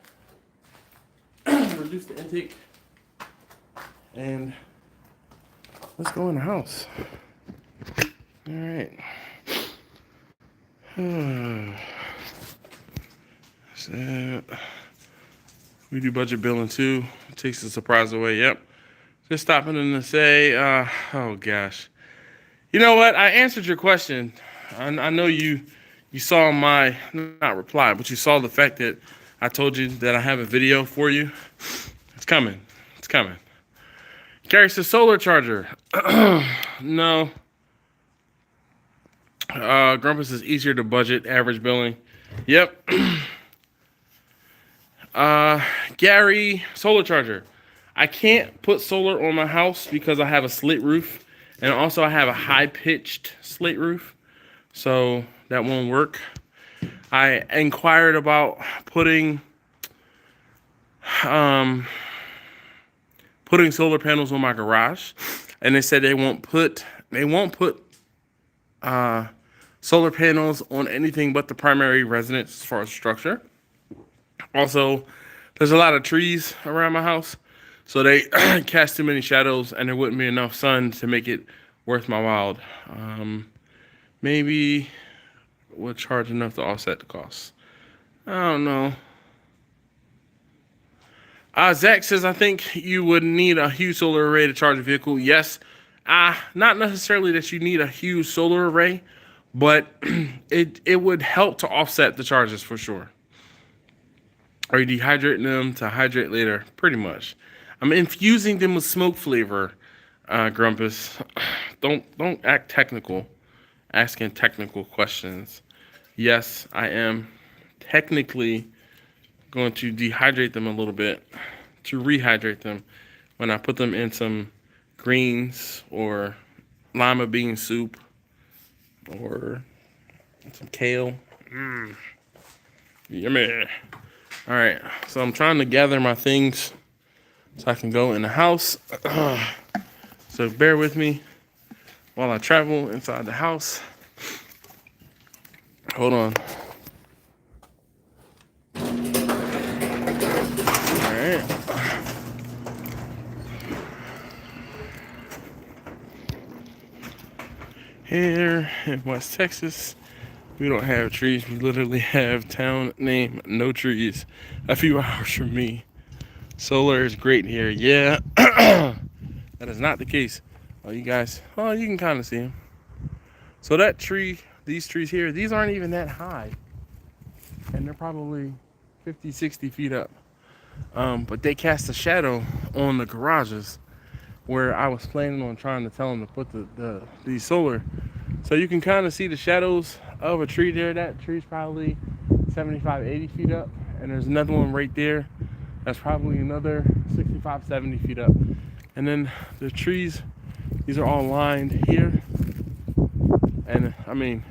Reduce the intake. And let's go in the house. All right. So we do budget billing too. It takes the surprise away. Yep. Just stopping in to say, oh gosh. You know what? I answered your question. I know you saw my, not reply, but you saw the fact that I told you that I have a video for you. It's coming. It's coming. Carries the solar charger. No. Grumpus is easier to budget, average billing. Yep. Gary, solar charger. I can't put solar on my house because I have a slate roof. And also I have a high-pitched slate roof. So that won't work. I inquired about putting solar panels on my garage, and they said they won't put solar panels on anything but the primary residence as far as structure. Also, there's a lot of trees around my house, so they cast too many shadows, and there wouldn't be enough sun to make it worth my while. Maybe we'll charge enough to offset the costs. I don't know. Zach says, I think you would need a huge solar array to charge a vehicle. Yes. Not necessarily that you need a huge solar array, but it would help to offset the charges for sure. Are you dehydrating them to hydrate later? Pretty much. I'm infusing them with smoke flavor, Grumpus. Don't act technical, asking technical questions. Yes, I am technically going to dehydrate them a little bit to rehydrate them when I put them in some greens or lima bean soup or some kale. Yummy. All right, so I'm trying to gather my things so I can go in the house. So bear with me while I travel inside the house. Hold on. All right. Here in West Texas, we don't have trees. We literally have town name, no trees, a few hours from me. Solar is great here. Yeah, that is not the case. Oh, you guys, oh, you can kind of see them. So that tree, these trees here, these aren't even that high. And they're probably 50, 60 feet up. But they cast a shadow on the garages where I was planning on trying to tell them to put the solar. So you can kind of see the shadows of a tree there. That tree's probably 75, 80 feet up. And there's another one right there that's probably another 65 65, 70 feet up. And then the trees, these are all lined here. And I mean,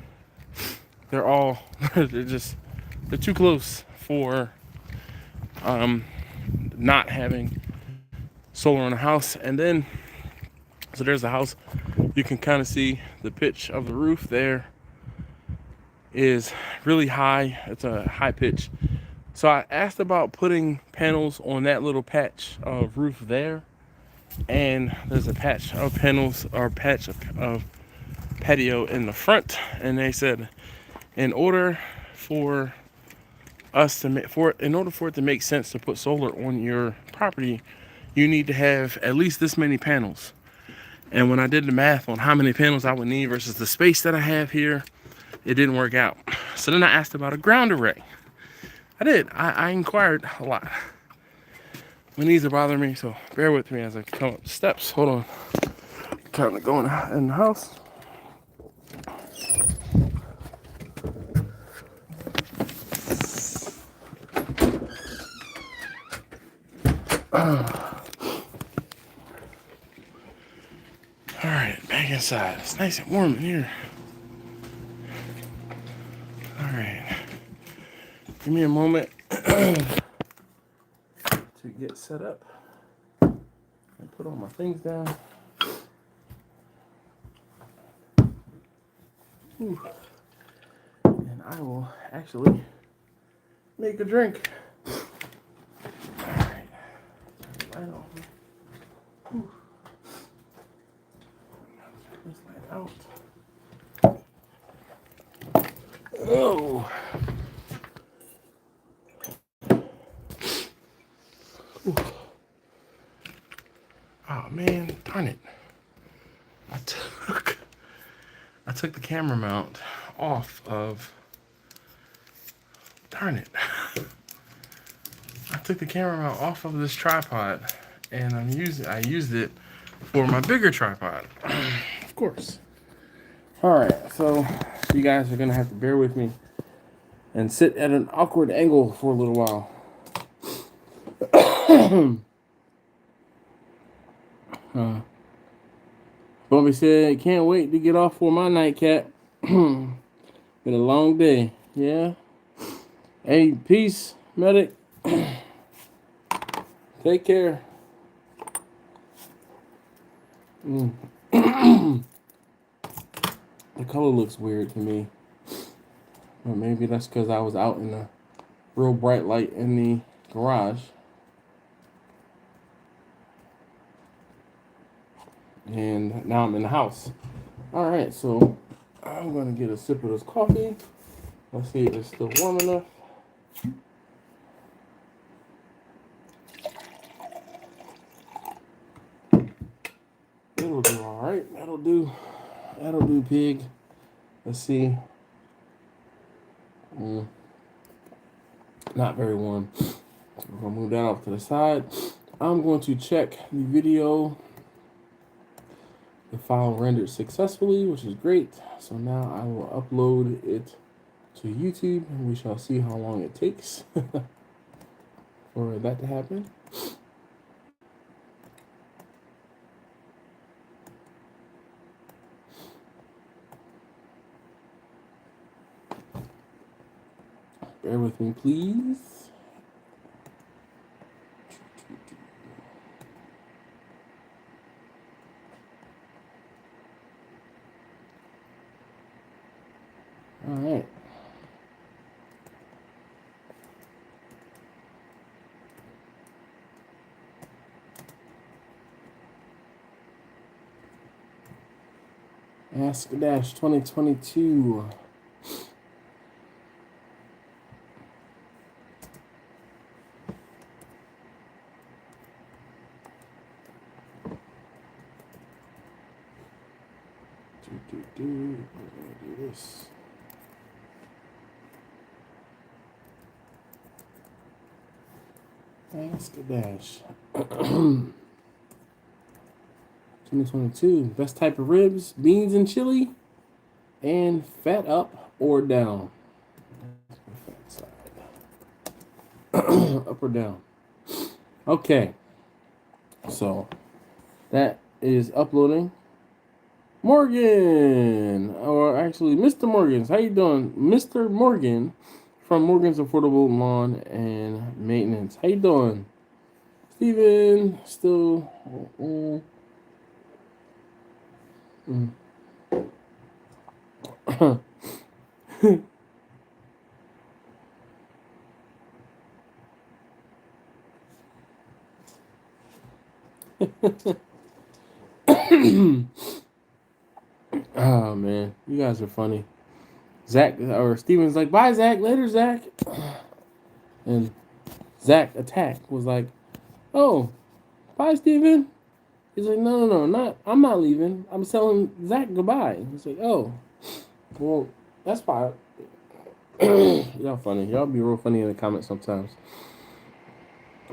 they're all, they're too close for not having solar on the house. And then, so there's the house. You can kind of see the pitch of the roof there is really high. It's a high pitch. So I asked about putting panels on that little patch of roof there. And there's a patch of panels or patch of patio in the front. And they said, in order for it to make sense to put solar on your property, you need to have at least this many panels. And when I did the math on how many panels I would need versus the space that I have here, it didn't work out. So then I asked about a ground array. I inquired a lot. My knees are bothering me, so bear with me as I come up the steps. Hold on. Kind of going in the house. All right, back inside. It's nice and warm in here. All right. Give me a moment to get set up and put all my things down. Ooh. And I will actually make a drink. All right. Light on. Ooh. This light out. Oh. Ooh. Oh man, darn it. I took the camera mount off of, darn it. I took the camera mount off of this tripod and I used it for my bigger tripod. Of course. Alright, so you guys are gonna have to bear with me and sit at an awkward angle for a little while. Bobby said, can't wait to get off for my nightcap. Been a long day. Yeah. Hey, peace, medic. Take care. The color looks weird to me. Or maybe that's because I was out in the real bright light in the garage. And now I'm in the house. All right, so I'm gonna get a sip of this coffee. Let's see if it's still warm enough. It'll do all right. That'll do, pig. Let's see. Not very warm. We're gonna move that off to the side. I'm going to check the video. The file rendered successfully, which is great. So now I will upload it to YouTube and we shall see how long it takes for that to happen. Bear with me, please. All right. Ask Dash 2022. We're gonna do this. Ask Dash 2022. Best type of ribs, beans and chili, and fat up or down. Up or down. Okay. So that is uploading. Morgan, or actually Mr. Morgan's. How you doing, Mr. Morgan from Morgan's Affordable Lawn and Maintenance? How you doing, Steven? Still. Oh man, you guys are funny. Zach or Steven's like, bye Zach, later Zach. And Zach Attack was like, oh, bye Steven. He's like, no, I'm not leaving. I'm telling Zach goodbye. He's like, oh, well, that's fine. Y'all funny. Y'all be real funny in the comments sometimes.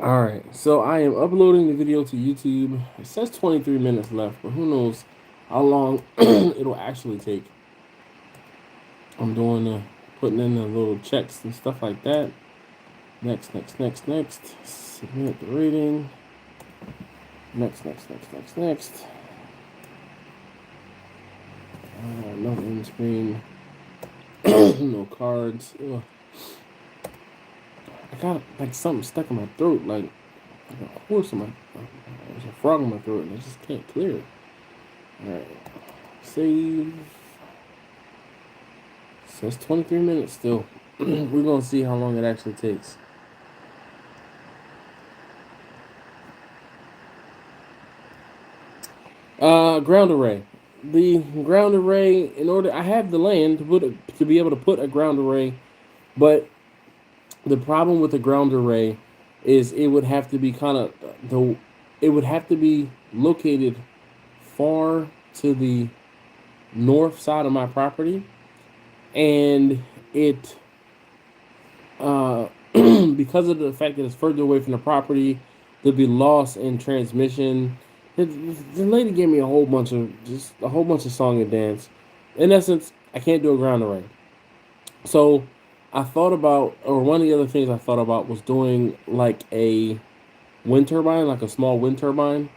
All right, so I am uploading the video to YouTube. It says 23 minutes left, but who knows how long it'll actually take. I'm doing putting in the little checks and stuff like that. Next. Submit the rating. Next. No end screen. No cards. Ugh. I got like something stuck in my throat, like a horse in my. There's a frog in my throat, and I just can't clear it. All right, save. It says 23 minutes still. We're gonna see how long it actually takes. Ground array. The ground array. In order, I have the land to be able to put a ground array, but the problem with the ground array is it would have to be it would have to be located far to the north side of my property, and it because of the fact that it's further away from the property, there'd be loss in transmission. The lady gave me a whole bunch of song and dance. In essence, I can't do a ground array. So I thought about, or one of the other things I thought about was doing like a wind turbine, like a small wind turbine.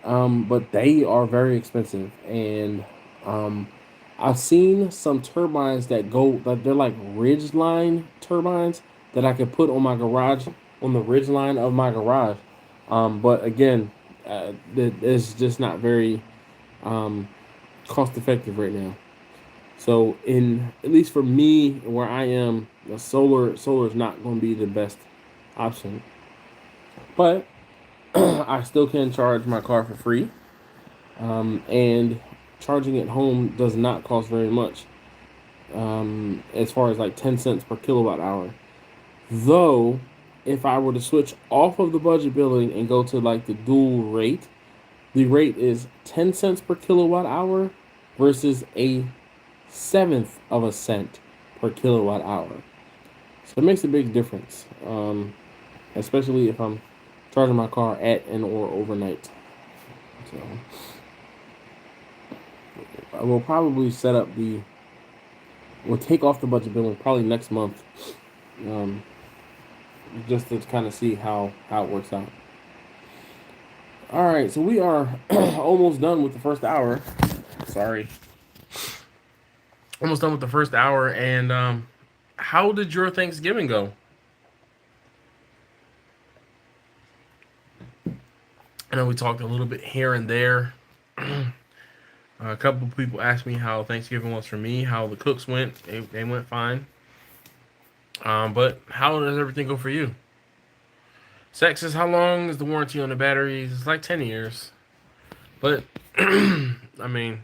But they are very expensive, and I've seen some turbines that they're like ridge line turbines that I could put on my garage, on the ridge line of my garage. But again, it's just not very cost effective right now. So at least for me, where I am, the solar is not going to be the best option. But I still can charge my car for free, and charging at home does not cost very much. As far as like 10 cents per kilowatt hour. Though, if I were to switch off of the budget billing and go to like the dual rate, the rate is 10 cents per kilowatt hour versus a 1/7 of a cent per kilowatt hour. So it makes a big difference, especially if I'm charging my car at and or overnight. So I will probably we'll take off the budget billing probably next month, just to kind of see how it works out. All right, so we are almost done with the first hour. Sorry. Almost done with the first hour, and how did your Thanksgiving go? I know we talked a little bit here and there. A couple of people asked me how Thanksgiving was for me, how the cooks went. They went fine. But how does everything go for you? Sex says, how long is the warranty on the batteries? It's like 10 years. But, I mean,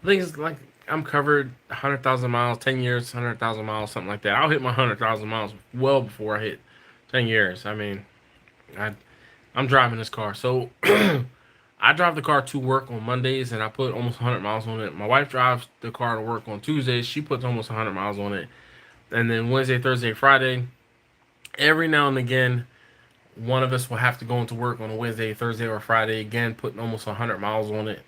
the thing is, like, I'm covered 100,000 miles, 10 years, 100,000 miles, something like that. I'll hit my 100,000 miles well before I hit 10 years. I mean, I'm driving this car. So, I drive the car to work on Mondays, and I put almost 100 miles on it. My wife drives the car to work on Tuesdays. She puts almost 100 miles on it. And then Wednesday, Thursday, Friday, every now and again, one of us will have to go into work on a Wednesday, Thursday, or Friday, again, putting almost 100 miles on it.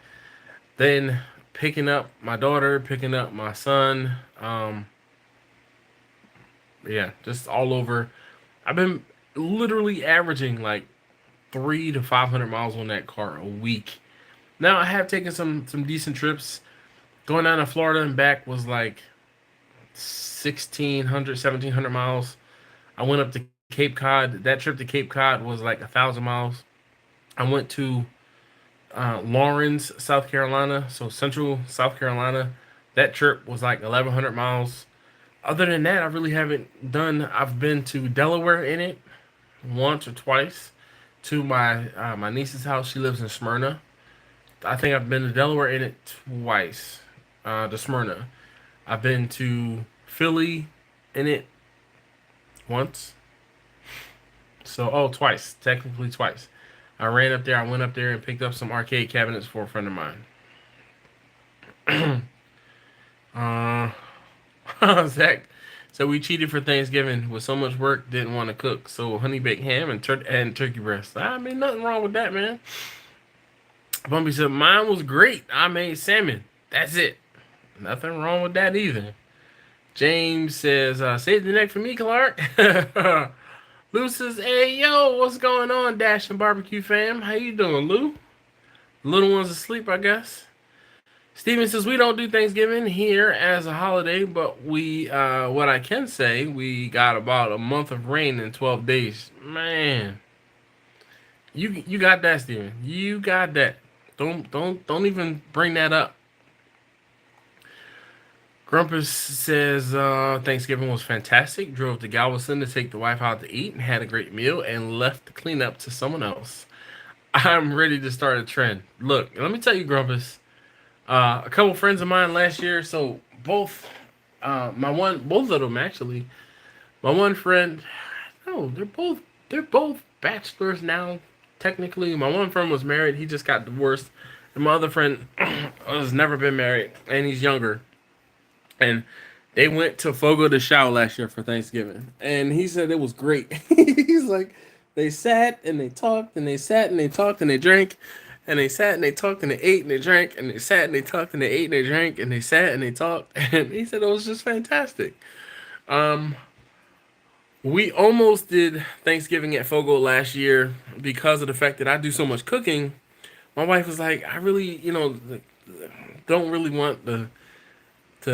Then picking up my daughter, picking up my son. Yeah, just all over. I've been literally averaging like 300 to 500 miles on that car a week. Now I have taken some decent trips. Going down to Florida and back was like 1,600, 1,700 miles. I went up to Cape Cod. That trip to Cape Cod was like 1,000 miles. I went to Lawrence, South Carolina, so central South Carolina. That trip was like 1,100 miles. Other than that, I really haven't done. I've been to Delaware in it once or twice. To my niece's house, she lives in Smyrna. I think I've been to Delaware in it twice. To Smyrna. I've been to Philly in it once. So, oh, twice. Technically, twice. I ran up there. I went up there and picked up some arcade cabinets for a friend of mine. uh, Zach. So we cheated for Thanksgiving with so much work, didn't want to cook. So honey baked ham and turkey breast. I mean, nothing wrong with that, man. Bumpy said mine was great. I made salmon. That's it. Nothing wrong with that either. James says, save the neck for me, Clark. Lou says, hey, yo, what's going on, Dash and Barbecue fam? How you doing, Lou? The little one's asleep, I guess. Steven says, we don't do Thanksgiving here as a holiday, but what I can say, we got about a month of rain in 12 days. Man, you got that, Steven. You got that. Don't even bring that up. Grumpus says Thanksgiving was fantastic. Drove to Galveston to take the wife out to eat and had a great meal and left the cleanup to someone else. I'm ready to start a trend. Look, let me tell you, Grumpus. A couple friends of mine last year, so both of them actually. My one friend, no, they're both bachelors now. Technically, my one friend was married. He just got divorced, and my other friend has never been married, and he's younger. And they went to Fogo de Chao last year for Thanksgiving, and he said it was great. He's like, they sat and they talked, and they sat and they talked and they drank, and they sat and they talked and they ate and they drank, and they sat and they talked and they ate and they drank, and they sat and they talked, and he said it was just fantastic. Um, we almost did Thanksgiving at Fogo last year because of the fact that I do so much cooking. My wife was like, I really, don't really want to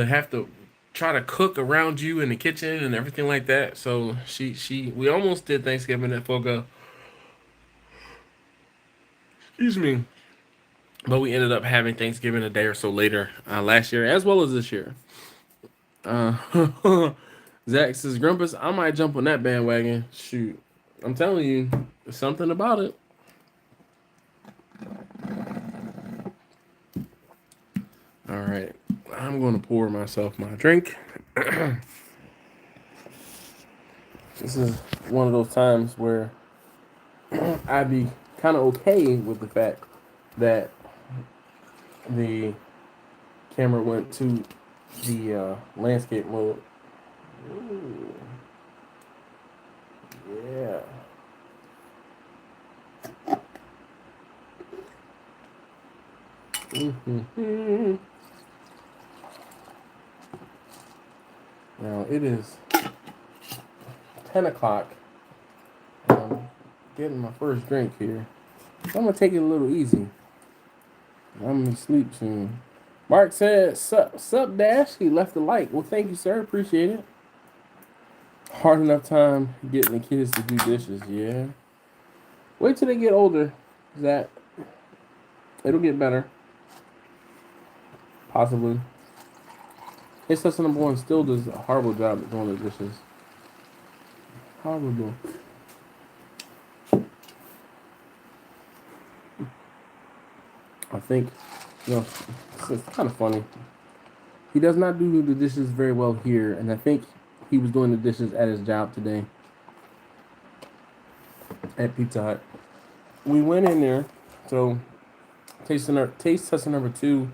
have to try to cook around you in the kitchen and everything like that. So we almost did Thanksgiving at Fogo. Excuse me. But we ended up having Thanksgiving a day or so later last year, as well as this year. Uh, Zach says, Grumpus, I might jump on that bandwagon. Shoot. I'm telling you, there's something about it. All right. I'm going to pour myself my drink. This is one of those times where I'd be kind of okay with the fact that the camera went to the landscape mode. Ooh. Yeah. Mm-hmm. Now it is 10 o'clock. I'm getting my first drink here. So I'm going to take it a little easy. I'm going to sleep soon. Mark said, sup, Dash? He left a like. Well, thank you, sir. Appreciate it. Hard enough time getting the kids to do dishes, yeah. Wait till they get older. That it'll get better. Possibly. His sister number one still does a horrible job at doing the dishes. Horrible. I think, it's kind of funny. He does not do the dishes very well here, and I think he was doing the dishes at his job today at Pizza Hut. We went in there, so taste tester number 2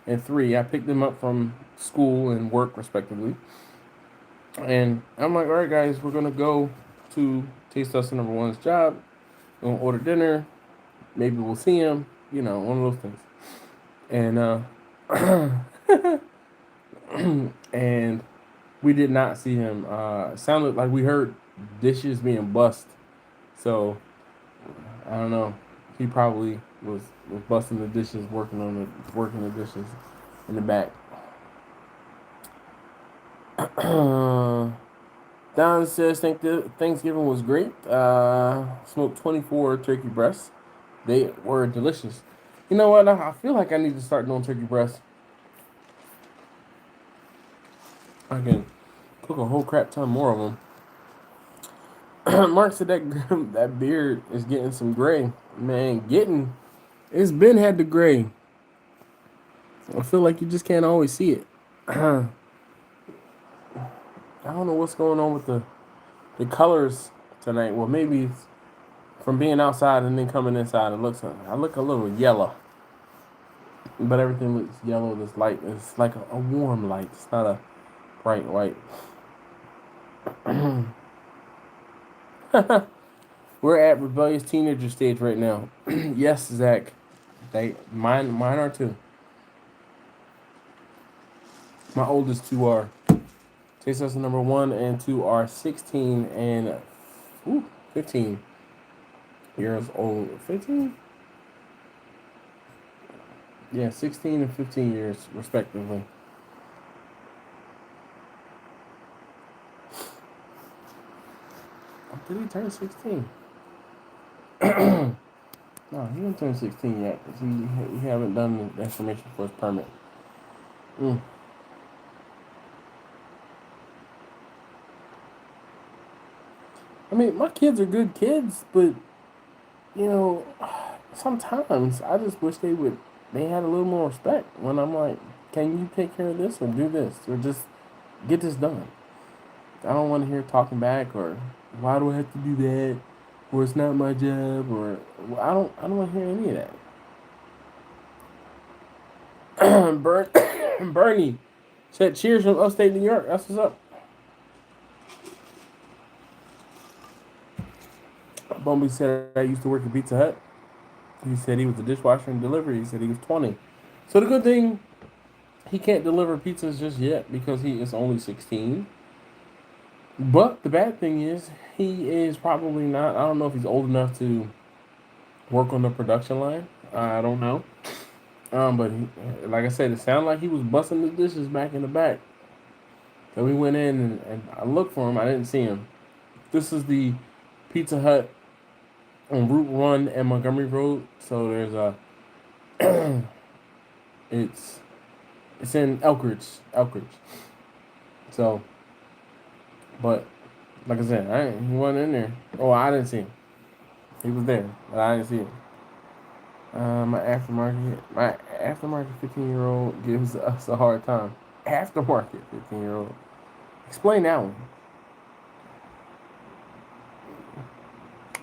and 3. I picked them up from school and work respectively, and I'm like, all right, guys, we're gonna go to taste tester number 1's job. We're gonna order dinner. Maybe we'll see him. One of those things. And and we did not see him. It sounded like we heard dishes being bust. So I don't know. He probably was busting the dishes, working the dishes in the back. Don says Thanksgiving was great. Smoked 24 turkey breasts. They were delicious. You know what? I feel like I need to start doing turkey breasts. I can cook a whole crap ton more of them. Mark said that beard is getting some gray. Man, it's been had the gray. I feel like you just can't always see it. I don't know what's going on with the colors tonight. Well, maybe it's from being outside and then coming inside. I look a little yellow, but everything looks yellow. This light is like a warm light. It's not a bright white. We're at rebellious teenager stage right now. Yes, Zach. Mine are too. My oldest two are. Taste test number 1 and 2 are 16 and 15 years old. 15? Yeah, 16 and 15 years respectively. Did he turn 16? No, he didn't turn 16 yet. He haven't done the information for his permit. I mean, my kids are good kids, but you know, sometimes I just wish they had a little more respect when I'm like, can you take care of this or do this or just get this done? I don't want to hear talking back or why do I have to do that or it's not my job or I don't want to hear any of that. Bernie said cheers from upstate New York. That's what's up. Bumby said I used to work at Pizza Hut. He said he was a dishwasher and delivery. He said he was 20. So the good thing, he can't deliver pizzas just yet because he is only 16. But the bad thing is, he is probably not. I don't know if he's old enough to work on the production line. I don't know. But like I said, it sounded like he was busting the dishes back in the back. So we went in and I looked for him. I didn't see him. This is the Pizza Hut on Route 1 and Montgomery Road. So there's a it's in Elkridge. So, but like I said, he wasn't in there. Oh, I didn't see him. He was there, but I didn't see him. My aftermarket 15-year-old gives us a hard time. Aftermarket 15-year-old. Explain that one.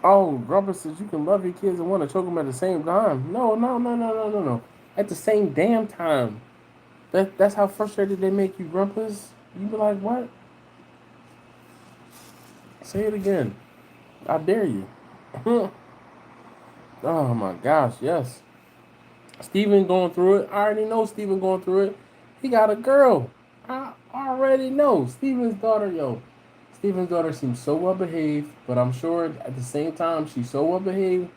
Oh, Grumper says you can love your kids and want to choke them at the same time. No. At the same damn time. That's how frustrated they make you, Grumpers. You be like, what? Say it again. I dare you. Oh my gosh, yes. Steven going through it. I already know Steven going through it. He got a girl. I already know. Steven's daughter seems so well behaved, but I'm sure at the same time she's so well behaved,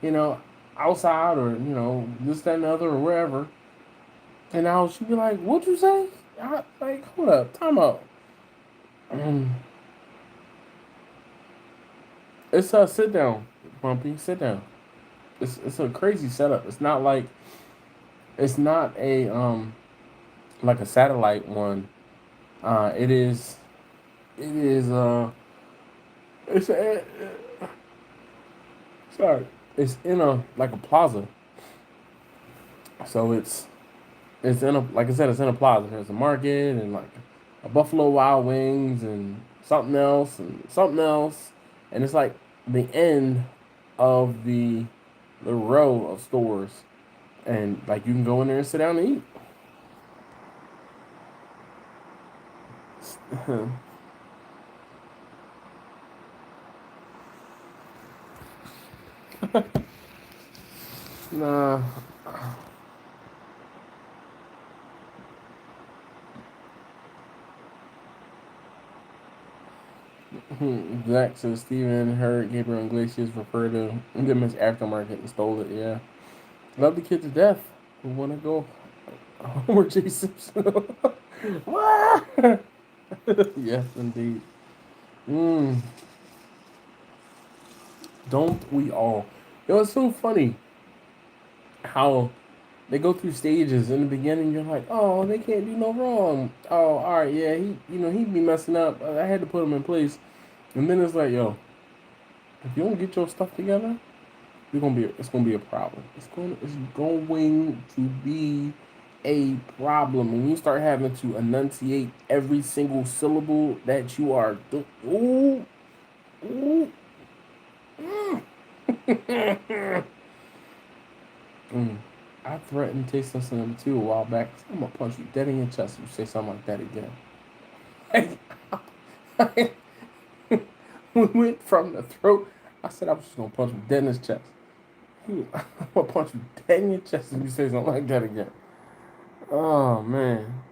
you know, outside or, you know, this, that, and the other or wherever. And now she'd be like, what'd you say? Hold up, time out. It's sit down, Bumpy, sit down. It's a crazy setup. It's not a like a satellite one. It is it's a, sorry. It's in a like a plaza. So it's in a, like I said, it's in a plaza. There's a market and like a Buffalo Wild Wings and something else and it's like the end of the row of stores, and like you can go in there and sit down and eat. Nah. Zach says Steven heard Gabriel Iglesias refer to them as aftermarket and stole it. Yeah. Love the kid to death. We want to go Homer J. Simpson. What? Yes, indeed. Mm, don't we all? It was so funny how they go through stages. In the beginning, you're like, oh, they can't do no wrong. Oh, all right, yeah, he'd be messing up. I had to put him in place. And then it's like, yo, if you don't get your stuff together, it's gonna be a problem. It's going to be a problem when you start having to enunciate every single syllable that you are. Ooh, ooh, mm. Mm. I threatened taste testing number 2 a while back. I'm gonna punch you dead in your chest if you say something like that again. We went from the throat. I said I was just gonna punch him dead in his chest. I'm gonna punch you dead in your chest if you say something like that again. Oh man.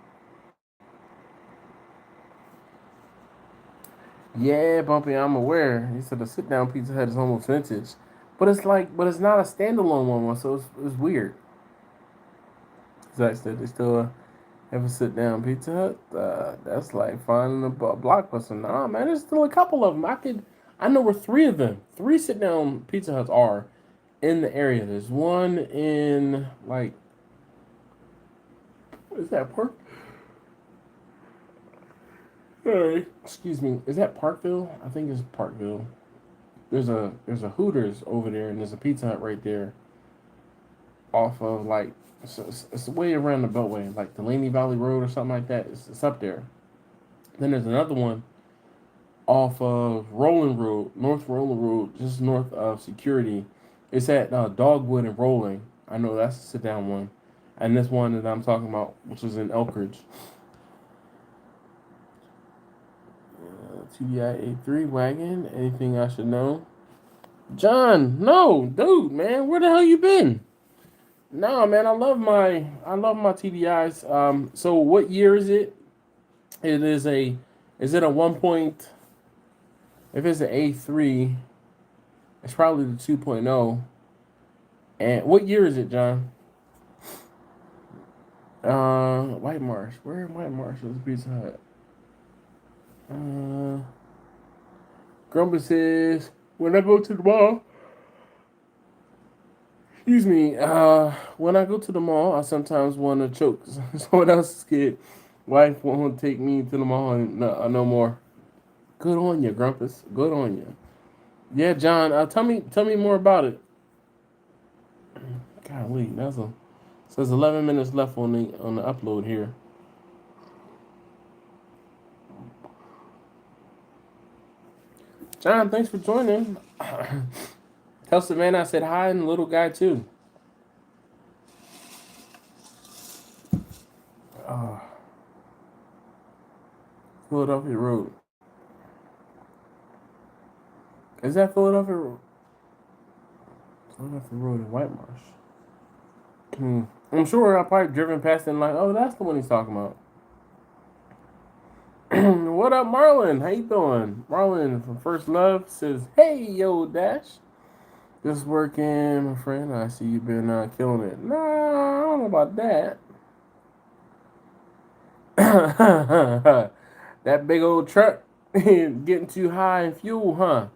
Yeah, Bumpy, I'm aware. He said the sit down Pizza Hut is almost vintage. But it's not a standalone one, so it's weird. Zach said they still have a sit down Pizza Hut. That's like finding a blockbuster. Nah, man, there's still a couple of them. I know where 3 of them, 3 sit down Pizza Huts are in the area. There's one in like, what is that, Park? Excuse me. Is that Parkville? I think it's Parkville. There's a Hooters over there, and there's a Pizza Hut right there, off of like it's way around the Beltway, like Delaney Valley Road or something like that. It's up there. Then there's another one off of Rolling Road, North Rolling Road, just north of Security. It's at Dogwood and Rolling. I know that's a sit down one, and this one that I'm talking about, which is in Elkridge. TDI A3 wagon. Anything I should know? John, no, dude, man, where the hell you been? No, man, I love my TDIs. So what year is it? Is it a 1 point? If it's an A3, it's probably the 2.0. And what year is it, John? White Marsh. Where in White Marsh is Pizza Hut? Grumble says, when I go to the mall, excuse me, when I go to the mall, I sometimes want to choke someone else's kid. Wife won't take me to the mall and no more. Good on you, Grumpus. Good on you. Yeah, John. Tell me more about it. Golly, says 11 minutes left on the upload here. John, thanks for joining. Tell Savannah I said hi and the little guy too. Philadelphia Road. Is that Philadelphia Road? Philadelphia Road in White Marsh. I'm sure I've probably driven past it and like, oh, that's the one he's talking about. What up, Marlon? How you doing? Marlon from First Love says, hey, yo, Dash. Just working, my friend. I see you've been killing it. Nah, I don't know about that. That big old truck getting too high in fuel, huh?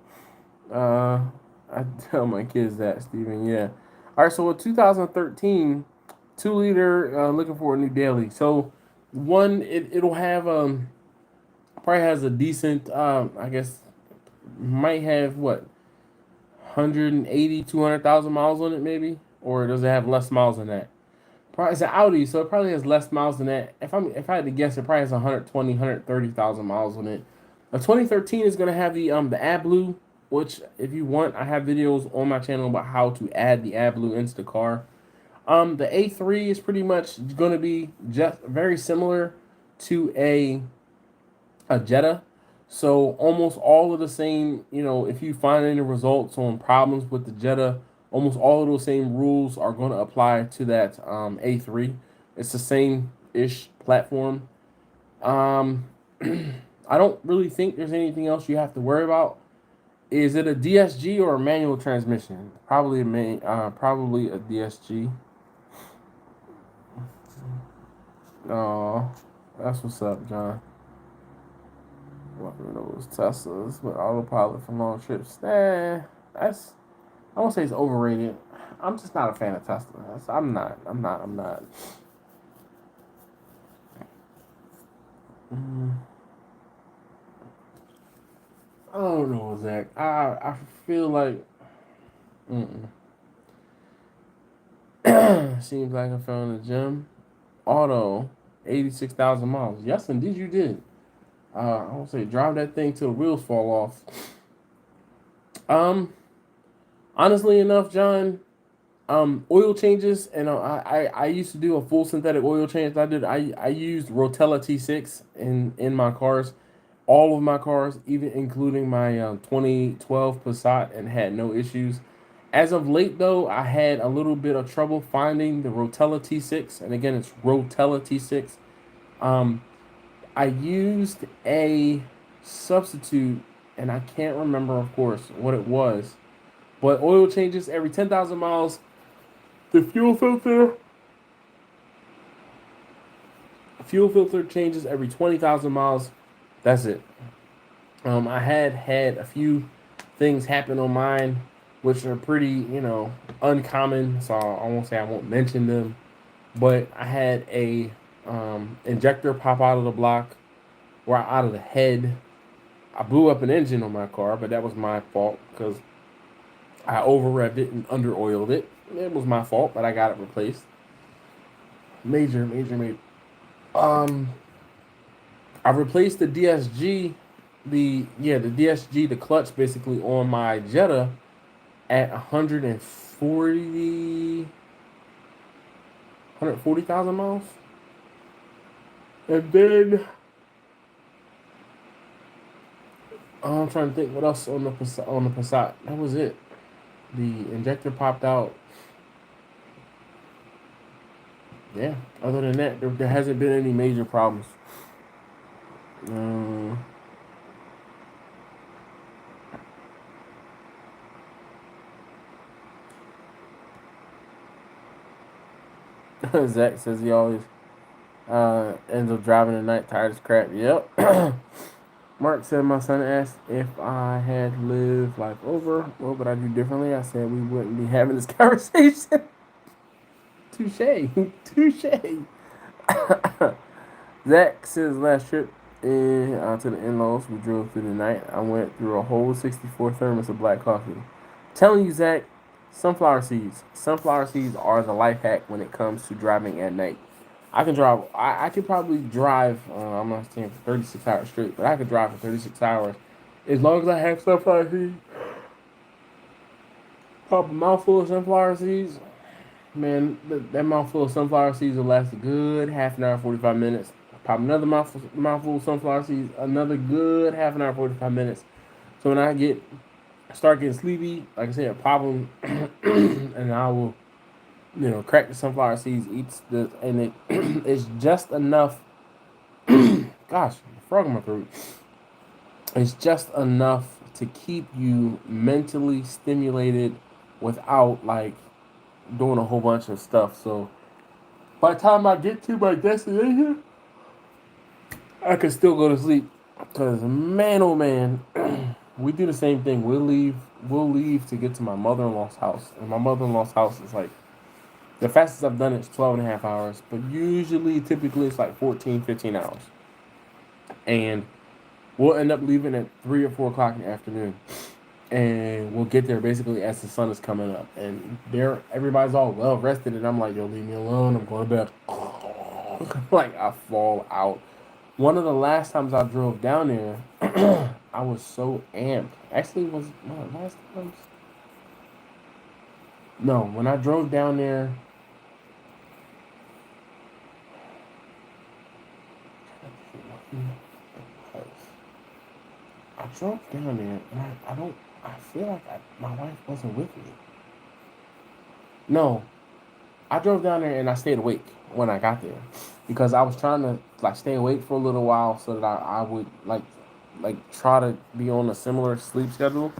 I tell my kids that, Steven. Yeah. All right. So, in 2013, 2 liter. Looking for a new daily. So, one it'll have probably has a decent. I guess might have what 180, 200,000 miles on it, maybe, or does it have less miles than that? Probably it's an Audi, so it probably has less miles than that. If I had to guess, it probably has 120, 130,000 miles on it. A 2013 is gonna have the AdBlue, which if you want, I have videos on my channel about how to add the AdBlue into the car. The A3 is pretty much gonna be just very similar to a Jetta. So almost all of the same, if you find any results on problems with the Jetta, almost all of those same rules are going to apply to that A3. It's the same-ish platform. I don't really think there's anything else you have to worry about. Is it a DSG or a manual transmission? Probably probably a DSG. Oh, that's what's up, John. One of those Teslas with autopilot for long trips. That's I won't say it's overrated. I'm just not a fan of Tesla. I'm not. Mm, I don't know, Zach. I feel like seems like I found a gem. Auto, 86,000 miles. Yes, indeed you did. I won't say drive that thing till the wheels fall off. Um, Honestly enough, John, oil changes, and I used to do a full synthetic oil change. I used Rotella T6 in my cars, all of my cars, even including my 2012 Passat, and had no issues. As of late, though, I had a little bit of trouble finding the Rotella T6, and again, it's Rotella T6. Um, I used a substitute, and I can't remember, of course, what it was. But oil changes every 10,000 miles. The fuel filter changes every 20,000 miles. That's it. I had a few things happen on mine, which are pretty, uncommon. So I won't say I won't mention them. But I had a injector pop out of the block, or out of the head. I blew up an engine on my car, but that was my fault because I over revved it and under oiled it. It was my fault, but I got it replaced. Major, major, major. Um, I replaced the DSG, the DSG, the clutch basically on my Jetta at 140,000 miles. And then I'm trying to think what else on the Passat. That was it. The injector popped out. Yeah. Other than that, there hasn't been any major problems. Zach says he always ends up driving at night tired as crap. Yep. Mark said my son asked if I had lived life over. What would I do differently? I said we wouldn't be having this conversation. Touche. Touche. Zach says last trip to the in-laws, we drove through the night. I went through a whole 64 thermos of black coffee. Telling you, Zach, sunflower seeds. Sunflower seeds are the life hack when it comes to driving at night. I can drive. I could probably drive. I'm not saying for 36 hours straight, but I could drive for 36 hours as long as I have sunflower seeds. Pop a mouthful of sunflower seeds. Man, that mouthful of sunflower seeds will last a good half an hour, 45 minutes. Pop another mouthful of sunflower seeds, another good half an hour, 45 minutes. So when I start getting sleepy, like I said, pop them, and I will, crack the sunflower seeds, and it it's just enough. Gosh, frog in my throat. It's just enough to keep you mentally stimulated without doing a whole bunch of stuff. So by the time I get to my destination, I can still go to sleep. Cause man, oh man, we do the same thing. We'll leave to get to my mother-in-law's house, and my mother-in-law's house is the fastest I've done it is 12 and a half hours, but typically it's 14, 15 hours, and we'll end up leaving at 3 or 4 o'clock in the afternoon. And we'll get there basically as the sun is coming up. And everybody's all well rested. And I'm like, yo, leave me alone. I'm going to bed. I fall out. One of the last times I drove down there, I was so amped. Actually, it was one of the last times. No, when I drove down there, I drove down there, and I feel like my wife wasn't with me. No, I drove down there and I stayed awake when I got there because I was trying to stay awake for a little while so that I would like try to be on a similar sleep schedule.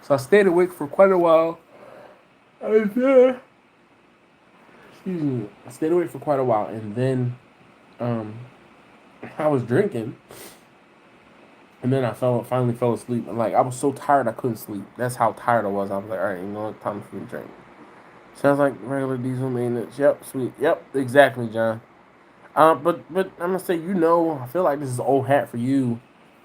So I stayed awake for quite a while. And then, excuse me, I stayed awake for quite a while, and then um, I was drinking, and then I finally fell asleep. And like I was so tired I couldn't sleep. That's how tired I was. I was like, all right, you know what? Time for me to drink. Sounds like regular diesel maintenance. Yep, sweet. Yep, exactly, John. But I'm gonna say, I feel like this is old hat for you.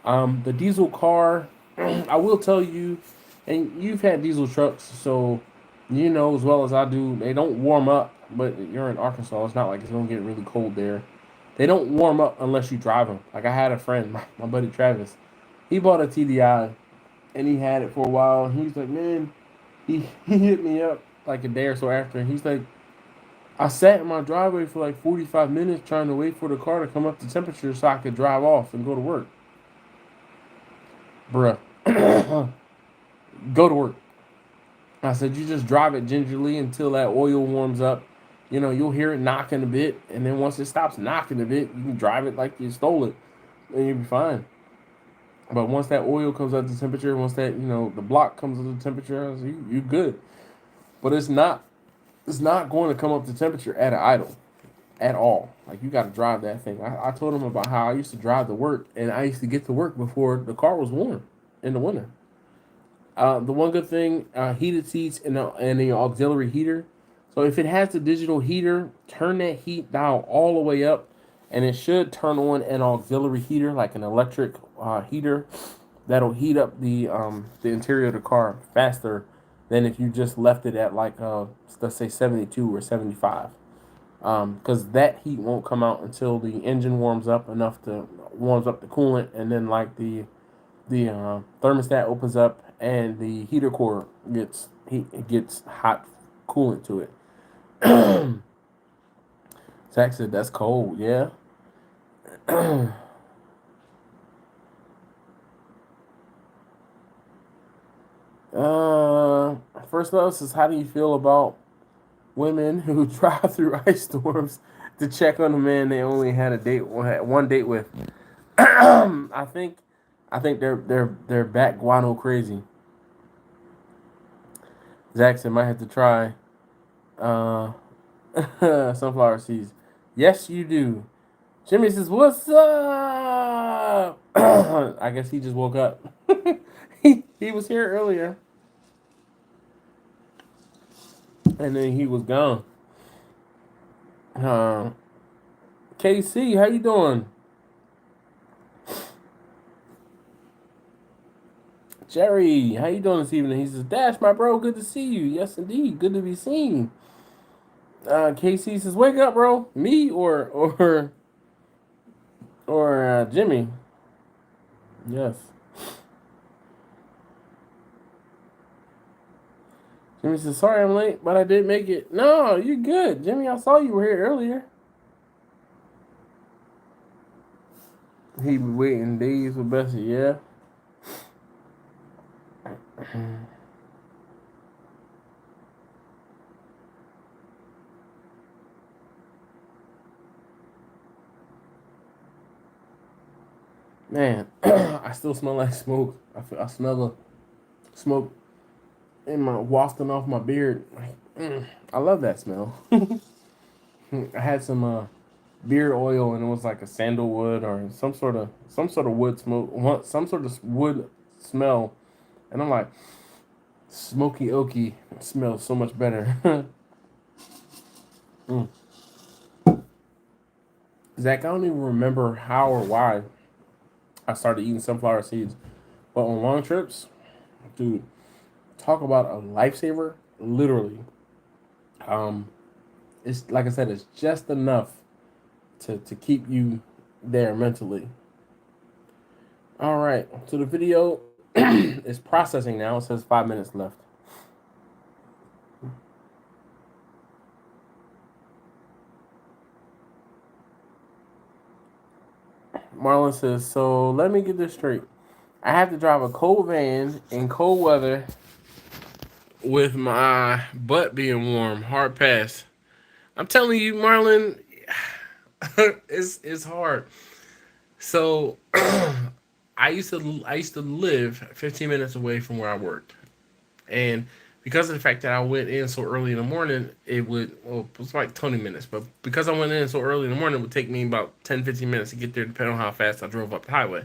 The diesel car, I will tell you, and you've had diesel trucks, so you know as well as I do, they don't warm up. But you're in Arkansas, it's not like it's gonna get really cold there. They don't warm up unless you drive them. Like I had a friend, my buddy Travis, he bought a TDI and he had it for a while. And he's like, man, he hit me up like a day or so after, and he's like, I sat in my driveway for like 45 minutes trying to wait for the car to come up to temperature so I could drive off and go to work. Bruh. Go to work. I said, you just drive it gingerly until that oil warms up. You know, you'll hear it knocking a bit. And then once it stops knocking a bit, you can drive it like you stole it. And you'll be fine. But once that oil comes up to temperature, once that, the block comes up to temperature, you're good. But it's not going to come up to temperature at an idle at all. Like you got to drive that thing. I told him about how I used to drive to work, and I used to get to work before the car was warm in the winter. The one good thing, heated seats and the auxiliary heater. So if it has the digital heater, turn that heat dial all the way up, and it should turn on an auxiliary heater, like an electric heater, that'll heat up the interior of the car faster than if you just left it at like let's say 72 or 75. Because that heat won't come out until the engine warms up the coolant, and then like the thermostat opens up and the heater core gets hot coolant to it. Zach said that's cold, yeah. First love says, how do you feel about women who drive through ice storms to check on a man they only had one date with? I think they're back guano crazy. Zach said, might have to try sunflower seeds. Yes, you do. Jimmy says, what's up? I guess he just woke up. he was here earlier, and then he was gone. KC, how you doing? Jerry, how you doing this evening? He says, Dash, my bro, good to see you. Yes, indeed, good to be seen. KC says, wake up, bro. Me or Jimmy? Yes. Jimmy says, sorry I'm late, but I did make it. No, you're good. Jimmy, I saw you were here earlier. He be waiting days with Bessie, yeah. Man, I still smell like smoke. I smell the smoke in my wafting off my beard. I love that smell. I had some beard oil, and it was like a sandalwood or some sort of wood smoke, some sort of wood smell, and I'm like, smoky oaky smells so much better. Zach, I don't even remember how or why I started eating sunflower seeds, but on long trips, dude, talk about a lifesaver. Literally, it's like I said, it's just enough to keep you there mentally. All right, so the video is processing now. It says 5 minutes left. Marlon says, so let me get this straight. I have to drive a cold van in cold weather with my butt being warm. Hard pass. I'm telling you, Marlon, it's hard. So I used to live 15 minutes away from where I worked, and because of the fact that I went in so early in the morning, it was like 20 minutes, but because I went in so early in the morning, it would take me about 10, 15 minutes to get there, depending on how fast I drove up the highway.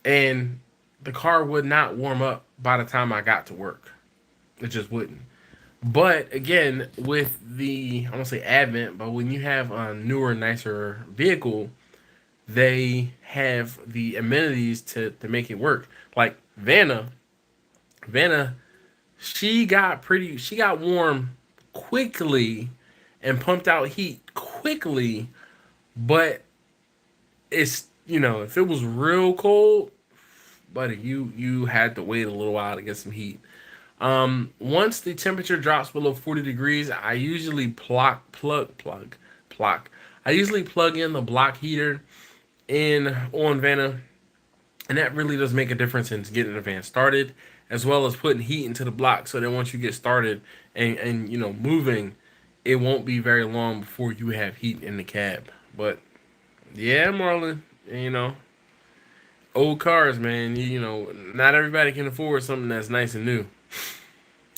And the car would not warm up by the time I got to work. It just wouldn't. But again, with the, I won't say advent, but when you have a newer, nicer vehicle, they have the amenities to make it work. Like Vanna, she got warm quickly and pumped out heat quickly, but it's, if it was real cold, buddy, you had to wait a little while to get some heat. Once the temperature drops below 40 degrees, I usually plug. I usually plug in the block heater in on Vanna, and that really does make a difference in getting the van started, as well as putting heat into the block, so that once you get started and moving, it won't be very long before you have heat in the cab. But yeah, Marlon, old cars, man. Not everybody can afford something that's nice and new.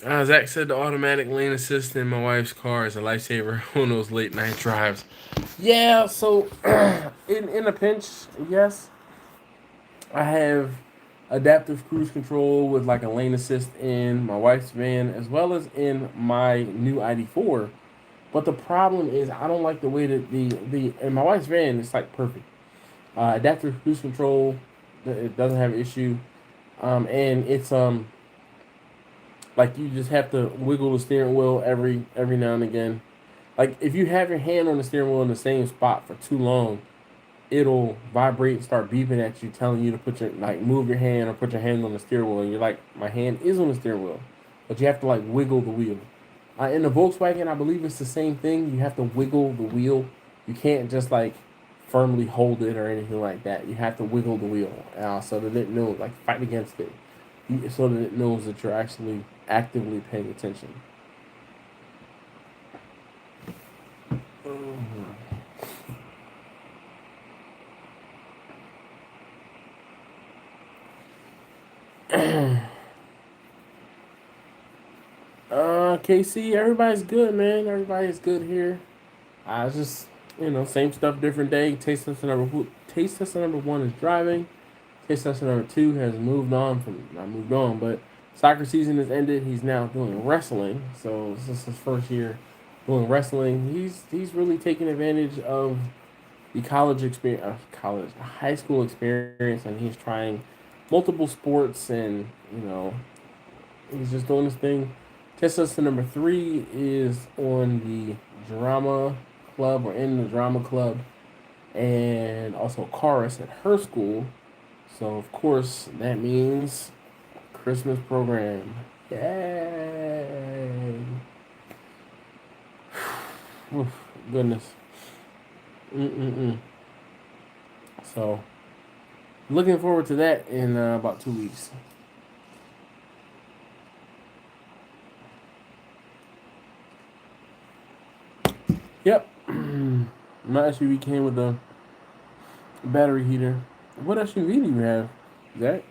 Zach said the automatic lane assist in my wife's car is a lifesaver on those late night drives. Yeah, so in a pinch, yes, I have adaptive cruise control with like a lane assist in my wife's van as well as in my new ID4. But the problem is I don't like the way that the in my wife's van it's like perfect. Adaptive cruise control, it doesn't have an issue, and it's like you just have to wiggle the steering wheel every now and again. Like if you have your hand on the steering wheel in the same spot for too long, it'll vibrate and start beeping at you, telling you to put your move your hand or put your hand on the steering wheel. And you're like, my hand is on the steering wheel, but you have to like wiggle the wheel. In the Volkswagen, I believe it's the same thing. You have to wiggle the wheel. You can't just like firmly hold it or anything like that. You have to wiggle the wheel so that it knows, like fight against it, so that it knows that you're actually actively paying attention. KC, everybody's good, man. Everybody's good here. I just, same stuff, different day. Taste tester number one is driving. Taste tester number two has not moved on, but soccer season has ended. He's now doing wrestling, so this is his first year doing wrestling. He's really taking advantage of the high school experience, and he's trying multiple sports, and he's just doing his thing. Test lesson number 3 is on the drama club or in the drama club, and also chorus at her school. So of course that means Christmas program. Yay! Goodness. So looking forward to that in about 2 weeks. Yep. My SUV came with a battery heater. What SUV do you have, Zach?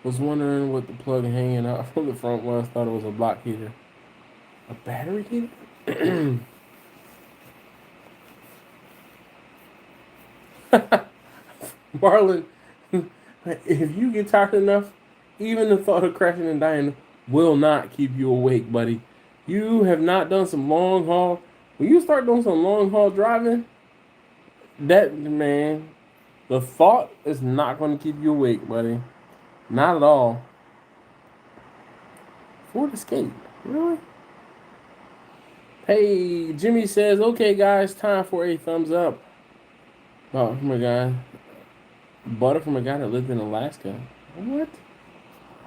Was wondering what the plug hanging out from the front was. Thought it was a block heater. A battery heater? Marlon, if you get tired enough, even the thought of crashing and dying will not keep you awake, buddy. You have not done some long haul. When you start doing some long haul driving, the thought is not going to keep you awake, buddy. Not at all. Ford Escape, really? Hey, Jimmy says, okay, guys, time for a thumbs up. Oh, from a guy. Bought it from a guy that lived in Alaska. What?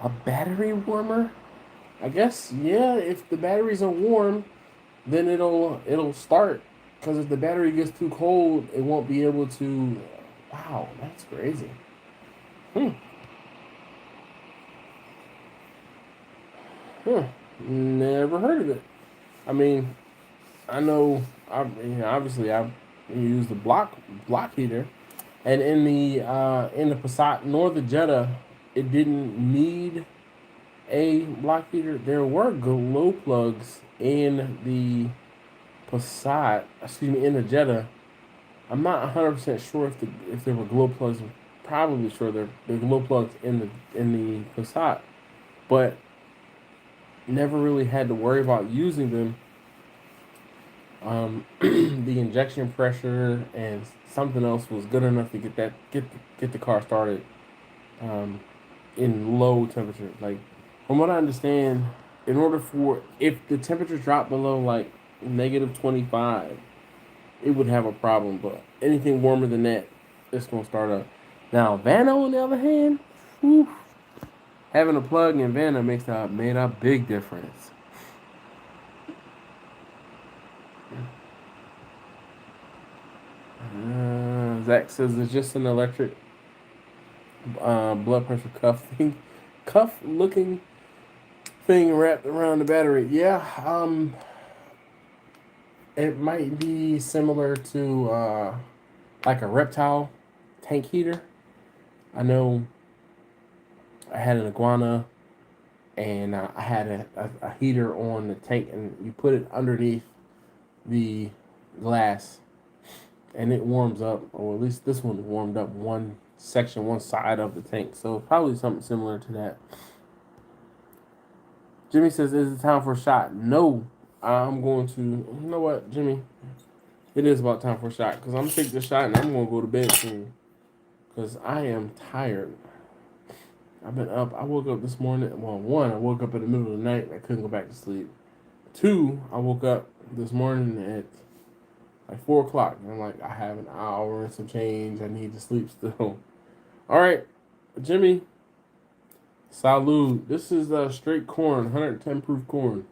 A battery warmer? I guess, yeah, if the batteries are warm, then it'll start. Because if the battery gets too cold, it won't be able to. Wow, that's crazy. Never heard of it. I mean, I know obviously I use the block heater, and in the Passat nor the Jetta, it didn't need a block heater. There were glow plugs in the Passat, excuse me, in the Jetta. I'm not 100% sure if there were glow plugs. I'm probably sure there were glow plugs in the Passat, but never really had to worry about using them. The injection pressure and something else was good enough to get the car started in low temperature. Like from what I understand, in order for if the temperature dropped below like -25, it would have a problem. But anything warmer than that, it's gonna start up. Now Vanna, on the other hand, whew, having a plug in Vanna made a big difference. Zach says it's just an electric blood pressure cuff looking thing wrapped around the battery. Yeah, it might be similar to like a reptile tank heater. I know I had an iguana, and I had a heater on the tank, and you put it underneath the glass, and it warms up, or at least this one warmed up one side of the tank. So probably something similar to that. Jimmy says, "Is it time for a shot?" No, I'm going to. You know what, Jimmy? It is about time for a shot because I'm gonna take this shot and I'm gonna go to bed soon because I am tired. I've been up. I woke up this morning. Well, one, I woke up in the middle of the night. I couldn't go back to sleep. Two, I woke up this morning at like 4 o'clock. And I'm like, I have an hour and some change. I need to sleep still. All right, Jimmy. Salud. This is straight corn, 110 proof corn.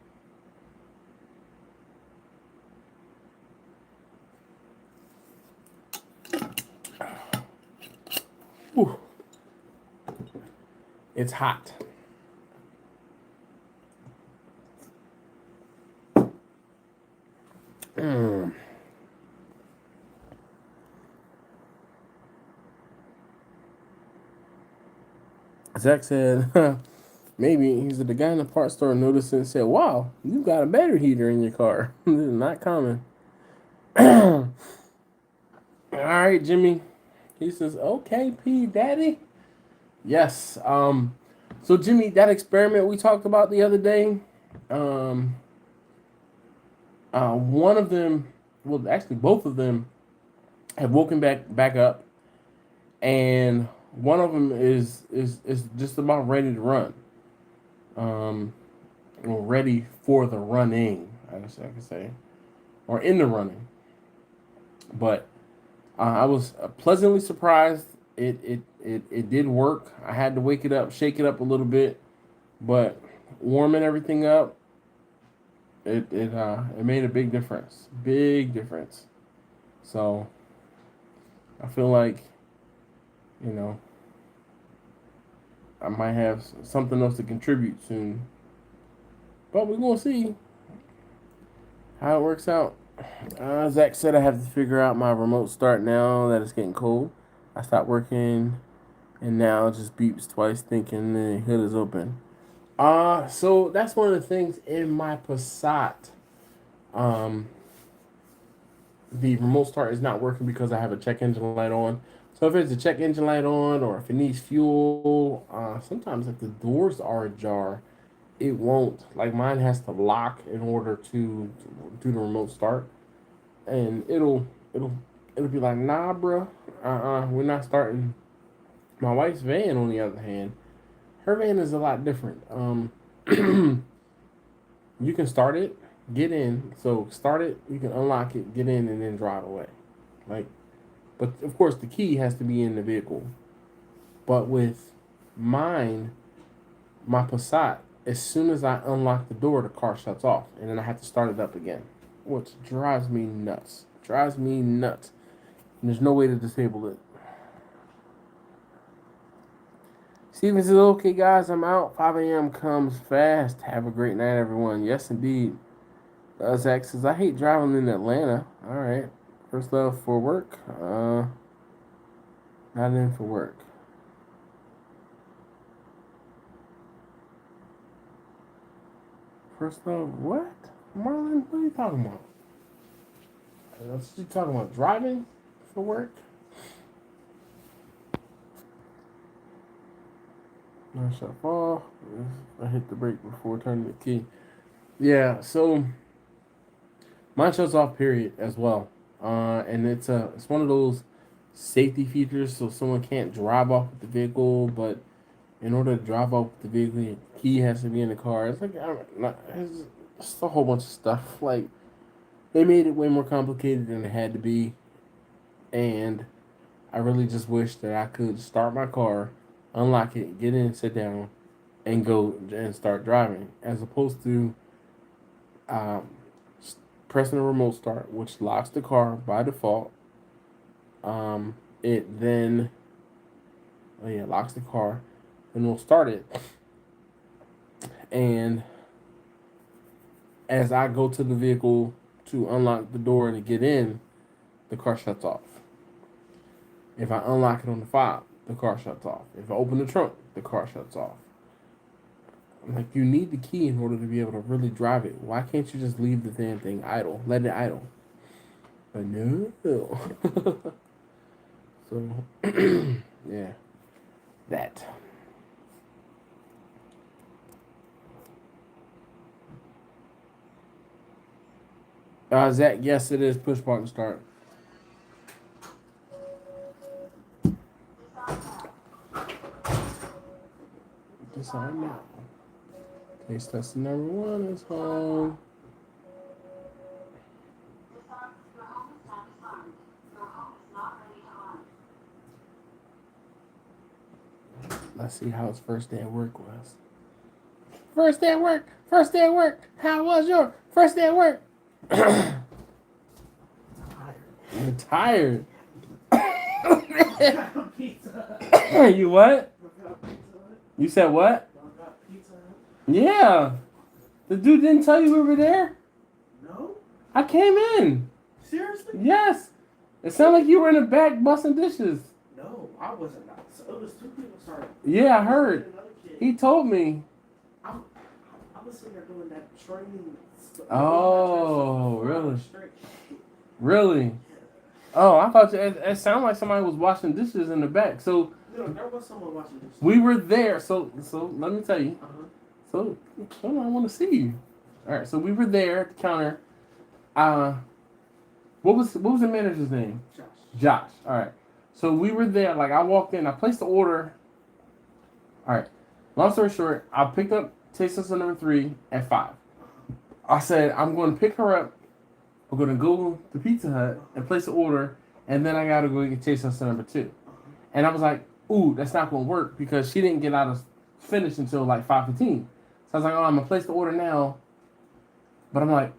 Whew. It's hot. Zach said, maybe he's the guy in the parts store noticed and said, "Wow, you got a battery heater in your car." This is not common. All right, Jimmy. He says, "Okay, P, Daddy." Yes. So Jimmy, that experiment we talked about the other day, one of them, well, actually both of them, have woken back up, and one of them is just about ready to run. Or ready for the running, I guess I could say, or in the running. But I was pleasantly surprised. It did work. I had to wake it up, shake it up a little bit, but warming everything up, it made a big difference. Big difference. So I feel like, you know, I might have something else to contribute soon. But we're gonna see how it works out. Zach said I have to figure out my remote start now that it's getting cold. I stopped working, and now it just beeps twice, thinking the hood is open. So that's one of the things in my Passat. The remote start is not working because I have a check engine light on. So if it's a check engine light on, or if it needs fuel, sometimes if the doors are ajar, it won't. Like mine has to lock in order to do the remote start, and it'll be like, nah, bro, we're not starting. My wife's van, on the other hand, her van is a lot different. You can start it, get in. So start it, you can unlock it, get in, and then drive away. Like, but of course the key has to be in the vehicle. But with mine, my Passat, as soon as I unlock the door, the car shuts off, and then I have to start it up again, which drives me nuts. Drives me nuts. And there's no way to disable it. Steven says, "Okay, guys, I'm out. 5 a.m. comes fast. Have a great night, everyone." Yes, indeed. Zach says, I hate driving in Atlanta. All right. First love for work. Not in for work. First love, what? Marlon, what are you talking about? You talking about driving for work? No shut off. I hit the brake before turning the key. Yeah, so mine shuts off period as well. And it's one of those safety features so someone can't drive off with the vehicle, but in order to drive off with the vehicle, the key has to be in the car. It's like it's a whole bunch of stuff. Like they made it way more complicated than it had to be, and I really just wish that I could start my car, unlock it, get in, sit down, and go and start driving, as opposed to um, pressing the remote start, which locks the car by default. It then, locks the car, and we'll start it. And as I go to the vehicle to unlock the door to get in, the car shuts off. If I unlock it on the fob, the car shuts off. If I open the trunk, the car shuts off. I'm like, you need the key in order to be able to really drive it. Why can't you just leave the damn thing idle? Let it idle. But no. So, yeah. That. Zach, yes, it is push button start. This on now. Taste test number 1 is home. Let's see how his first day at work was. First day at work. First day at work. How was your first day at work? You're tired. You what? You said what? Yeah. The dude didn't tell you we were there? No. I came in. Seriously? Yes. It sounded like you were in the back busting dishes. No, I wasn't. So it was 2 people started. Yeah, I heard. He told me. I was sitting there doing that training. Oh, really? Really? Oh, I thought it sounded like somebody was washing dishes in the back. So no, there was someone washing dishes. we were there. So let me tell you. Uh-huh. So I want to see you. All right. So we were there at the counter. What was the manager's name? Josh. All right. So we were there. Like I walked in. I placed the order. All right. Long story short, I picked up taste tester number 3 at 5. I said I'm going to pick her up. We're going to go to Pizza Hut and place the order, and then I got to go get taste tester number 2. And I was like, ooh, that's not going to work because she didn't get out of finish until like 5:15. So I was like, oh, I'm going to place the order now. But I'm like,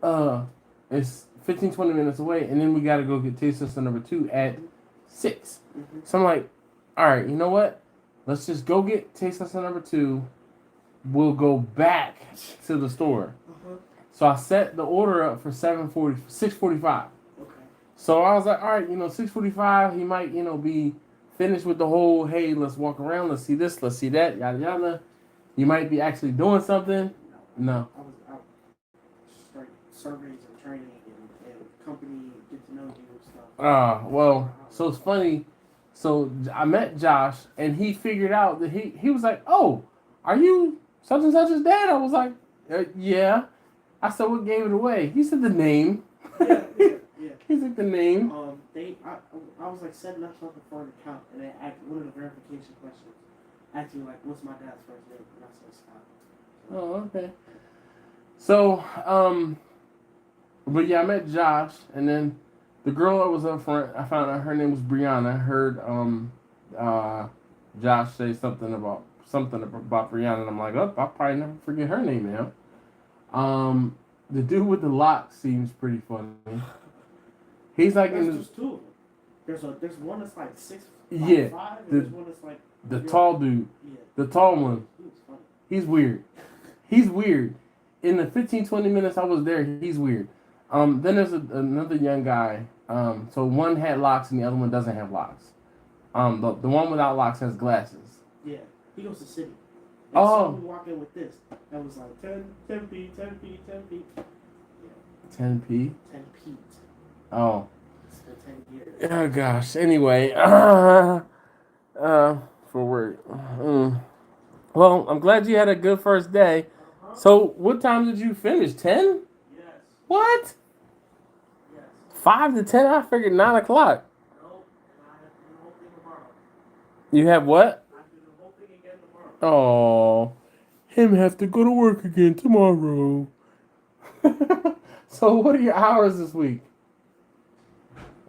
it's 15-20 minutes away, and then we got to go get taste tester number 2 at 6. So I'm like, all right, you know what? Let's just go get taste tester number 2. We'll go back to the store. So I set the order up for 6:45. Okay. So I was like, all right, 6:45, he might, be finished with the whole, hey, let's walk around, let's see this, let's see that, yada yada. You might be actually doing something. No. I was out straight surveys and training and company get to know you and stuff. Well, so it's funny. So I met Josh, and he figured out that he was like, oh, are you such and such's dad? I was like, yeah. I said, what gave it away? He said the name. Yeah. He said the name. I was like setting up something for an account, and they asked one of the verification questions. Asked me like, what's my dad's first name? And I said Scott. Oh, okay. So, but yeah, I met Josh, and then the girl that was up front, I found out her name was Brianna. I heard Josh say something about Brianna, and I'm like, oh, I'll probably never forget her name now. The dude with the lock seems pretty funny. He's like there's just 2 of them. There's one that's like 6'5", yeah, and there's one that's like the tall dude. Yeah. The tall one. He's weird. in the 15, 20 minutes I was there, he's weird. Then there's another young guy. So one had locks and the other one doesn't have locks. The one without locks has glasses. Yeah, he goes to City. And Oh. saw me walk in with this. That was like 10 feet, 10 feet, 10 feet. Yeah. 10p? 10 feet. Oh. It's been 10 years. Oh gosh. Anyway, for work. Well, I'm glad you had a good first day. Uh-huh. So, what time did you finish? 10? Yes. What? Yes. 5 to 10? I figured 9 o'clock. No, and I have to do the whole thing tomorrow. You have what? I have to do the whole thing again tomorrow. Oh, him have to go to work again tomorrow. So, what are your hours this week?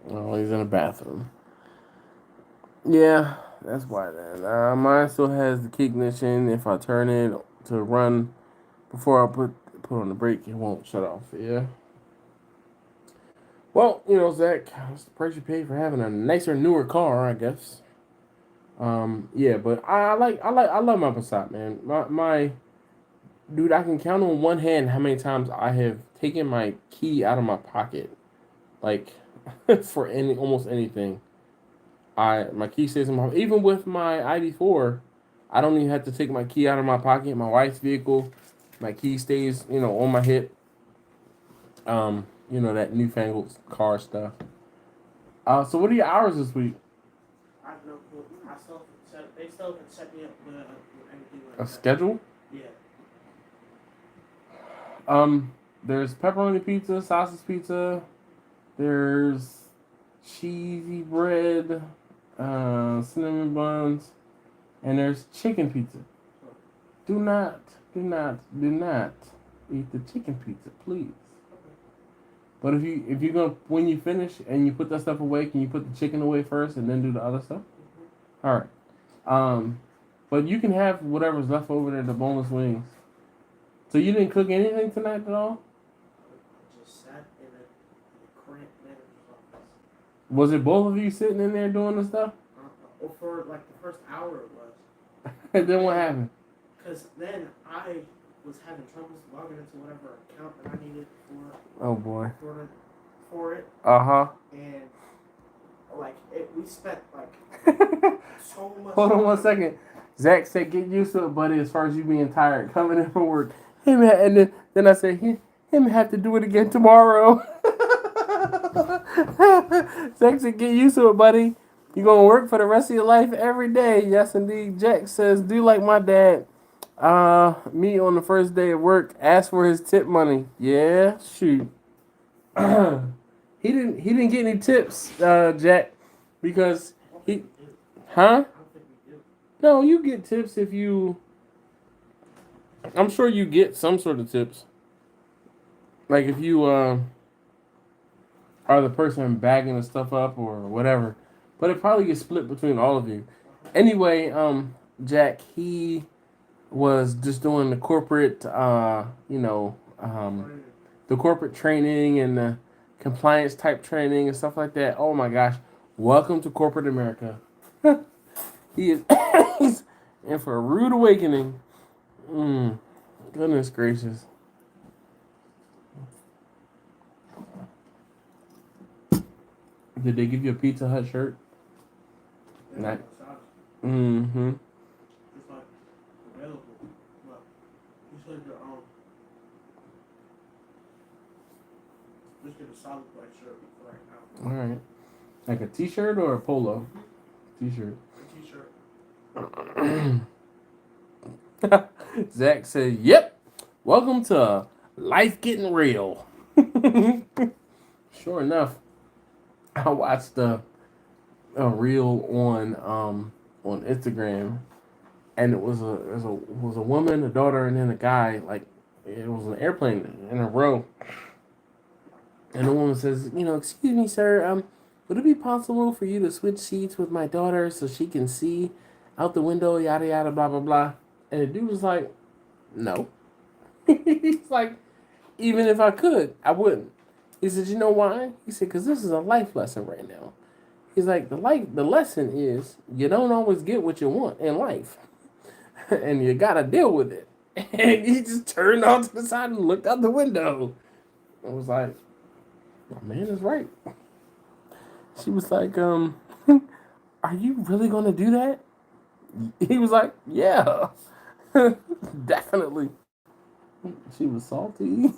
Oh, he's in the bathroom. Yeah, that's why then. Mine still has the key ignition. If I turn it to run before I put on the brake, it won't shut off. Yeah. Well, Zach, that's the price you pay for having a nicer, newer car, I guess. Yeah, but I love my Passat, man. My dude, I can count on one hand how many times I have taken my key out of my pocket, like for almost anything. My key stays in my, even with my ID4, I don't even have to take my key out of my pocket. My wife's vehicle, my key stays, on my hip. That newfangled car stuff. So what are your hours this week? I have no clue. They still can set me up with anything like A schedule? Yeah. There's pepperoni pizza, sausage pizza. There's cheesy bread, cinnamon buns, and there's chicken pizza. Do not eat the chicken pizza, please. But if you're gonna, when you finish and you put that stuff away, can you put the chicken away first and then do the other stuff? All right. But you can have whatever's left over there, the boneless wings. So you didn't cook anything tonight at all? I just sat in a cramped manager's office. Was it both of you sitting in there doing the stuff? Or for like the first hour it was. And then what happened? Because then I was having troubles logging into whatever account that I needed Oh boy. for it. Uh-huh. And we spent like so much. Hold on 1 second. Zach said, "Get used to it, buddy." As far as you being tired coming in from work, him and then I said, "Him have to do it again tomorrow." Zach said, "Get used to it, buddy. You gonna work for the rest of your life every day." Yes, indeed. Jack says, "Do like my dad. Me on the first day of work, ask for his tip money." Yeah, shoot. He didn't get any tips, Jack, because he, huh? No, you get tips if you. I'm sure you get some sort of tips. Like if you are the person bagging the stuff up or whatever, but it probably gets split between all of you. Anyway, Jack, he was just doing the corporate, the corporate training and the compliance type training and stuff like that. Oh my gosh, welcome to corporate America. He is in for a rude awakening. Goodness gracious. Did they give you a Pizza Hut shirt? Not. Mm-hmm. It's like available. Well, you said just get a solid black shirt for right now. All right. Like a t-shirt or a polo? T-shirt. A t-shirt. Zach said, "Yep. Welcome to Life Getting Real." Sure enough, I watched a reel on Instagram, and it was a woman, a daughter, and then a guy. Like it was an airplane in a row, and the woman says, "Excuse me, sir. Would it be possible for you to switch seats with my daughter so she can see out the window, yada yada, blah blah blah?" And the dude was like, "No." He's like, "Even if I could, I wouldn't." He said, "You know why?" He said, "Because this is a life lesson right now." He's like, the lesson is you don't always get what you want in life. And you got to deal with it. And he just turned off to the side and looked out the window. I was like, my man is right. She was like, are you really gonna do that? He was like, yeah, definitely. She was salty.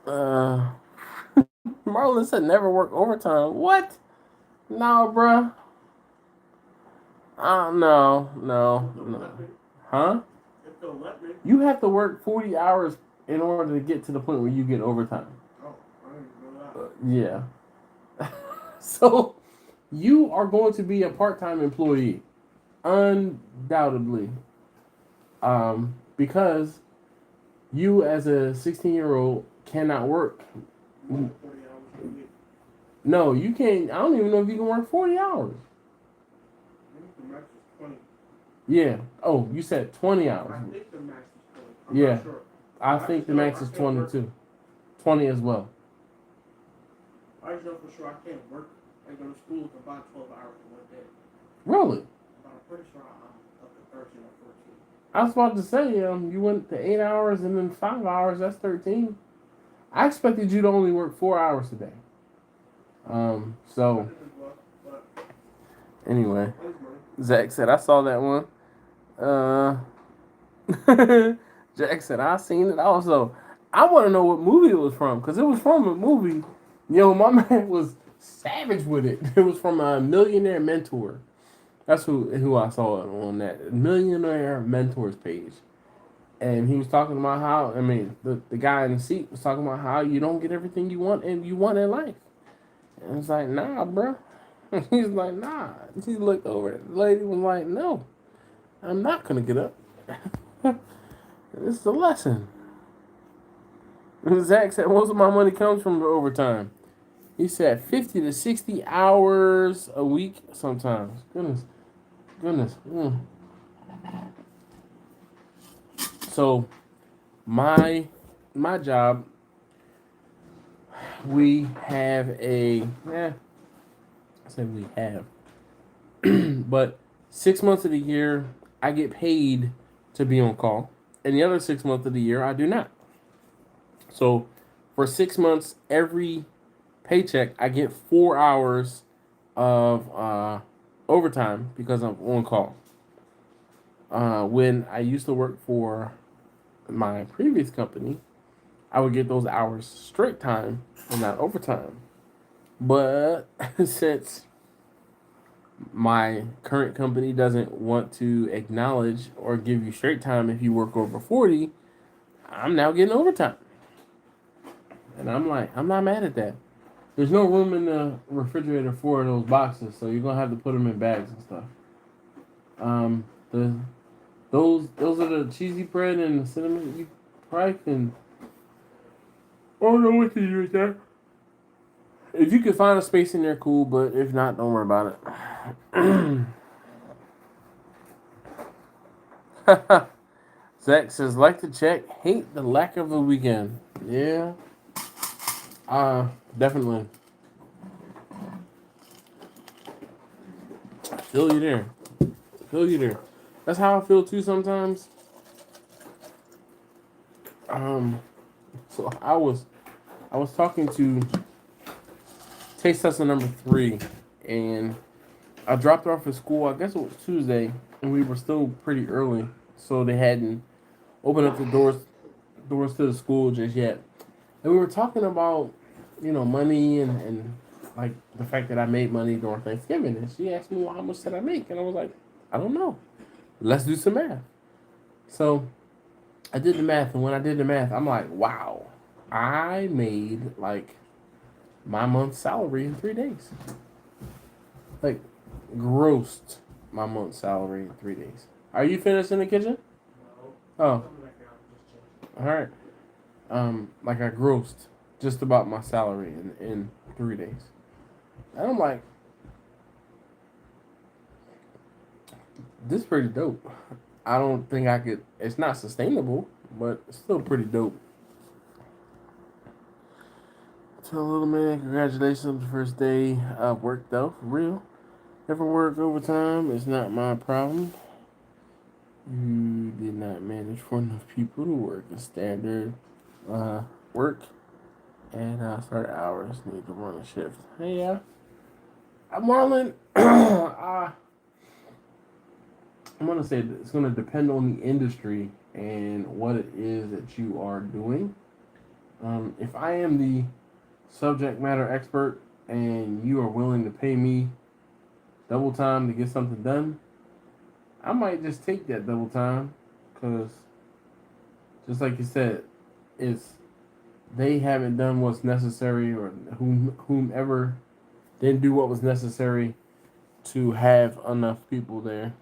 uh, Marlon said never work overtime. What? No, bruh. No. Huh? You have to work 40 hours in order to get to the point where you get overtime. Oh, I didn't know that. Yeah. So you are going to be a part-time employee, undoubtedly, because you as a 16-year-old cannot work. More than 40 hours a week. No, you can't. I don't even know if you can work 40 hours. I think the max is 20. Yeah. Oh, you said 20 hours. I think the max is 20. I'm Yeah. not sure. I think the max is 22. 20 as well. I just know for sure I can't work and go to school for about 12 hours in one day. Really? But I'm pretty sure I'm up to 13 or 14. I was about to say, you went to 8 hours and then 5 hours. That's 13. I expected you to only work 4 hours a day. So anyway, Zach said I saw that one. Jack said I seen it also. I want to know what movie it was from because it was from a movie. Yo, my man was savage with it. It was from a Millionaire Mentor. That's who I saw it on that Millionaire Mentors page. And he was talking about how, the guy in the seat was talking about how you don't get everything you want and you want in life. And it's like, nah, bro. He's like, nah. He looked over. The lady was like, no, I'm not going to get up. This is a lesson. And Zach said, most of my money comes from the overtime. He said 50 to 60 hours a week sometimes. Goodness. So, my job, we have I say we have, but 6 months of the year, I get paid to be on call. And the other 6 months of the year, I do not. So, for 6 months, every paycheck, I get 4 hours of overtime because I'm on call. When I used to work for my previous company, I would get those hours straight time and not overtime. But since my current company doesn't want to acknowledge or give you straight time if you work over 40, I'm now getting overtime. And I'm like, I'm not mad at that. There's no room in the refrigerator for those boxes, so you're gonna have to put them in bags and stuff. Those are the cheesy bread and the cinnamon. You probably can. I don't know what to do with that. If you can find a space in there, cool. But if not, don't worry about it. Zach says, like to check, hate the lack of a weekend. Yeah. Definitely. I feel you there. That's how I feel too sometimes. So I was talking to taste tester number 3, and I dropped her off at school. I guess it was Tuesday, and we were still pretty early, so they hadn't opened up the doors to the school just yet. And we were talking about, money and like the fact that I made money during Thanksgiving. And she asked me, well, how much did I make? And I was like, I don't know. Let's do some math. So I did the math, and when I did the math, I'm like, wow, I made like my month's salary in 3 days. Like, grossed my month's salary in 3 days. Are you finished in the kitchen? No. Oh. All right. Like I grossed just about my salary in 3 days. And I'm like, this is pretty dope. I don't think I could, it's not sustainable, but it's still pretty dope. Tell little man, congratulations on the first day of work though, for real. Ever work overtime is not my problem. You did not manage for enough people to work a standard work and start hours. Need to run a shift. Hey, yeah. Marlon, I'm going to say that it's going to depend on the industry and what it is that you are doing. If I am the subject matter expert and you are willing to pay me double time to get something done, I might just take that double time because, just like you said, it's they haven't done what's necessary, or whomever didn't do what was necessary to have enough people there.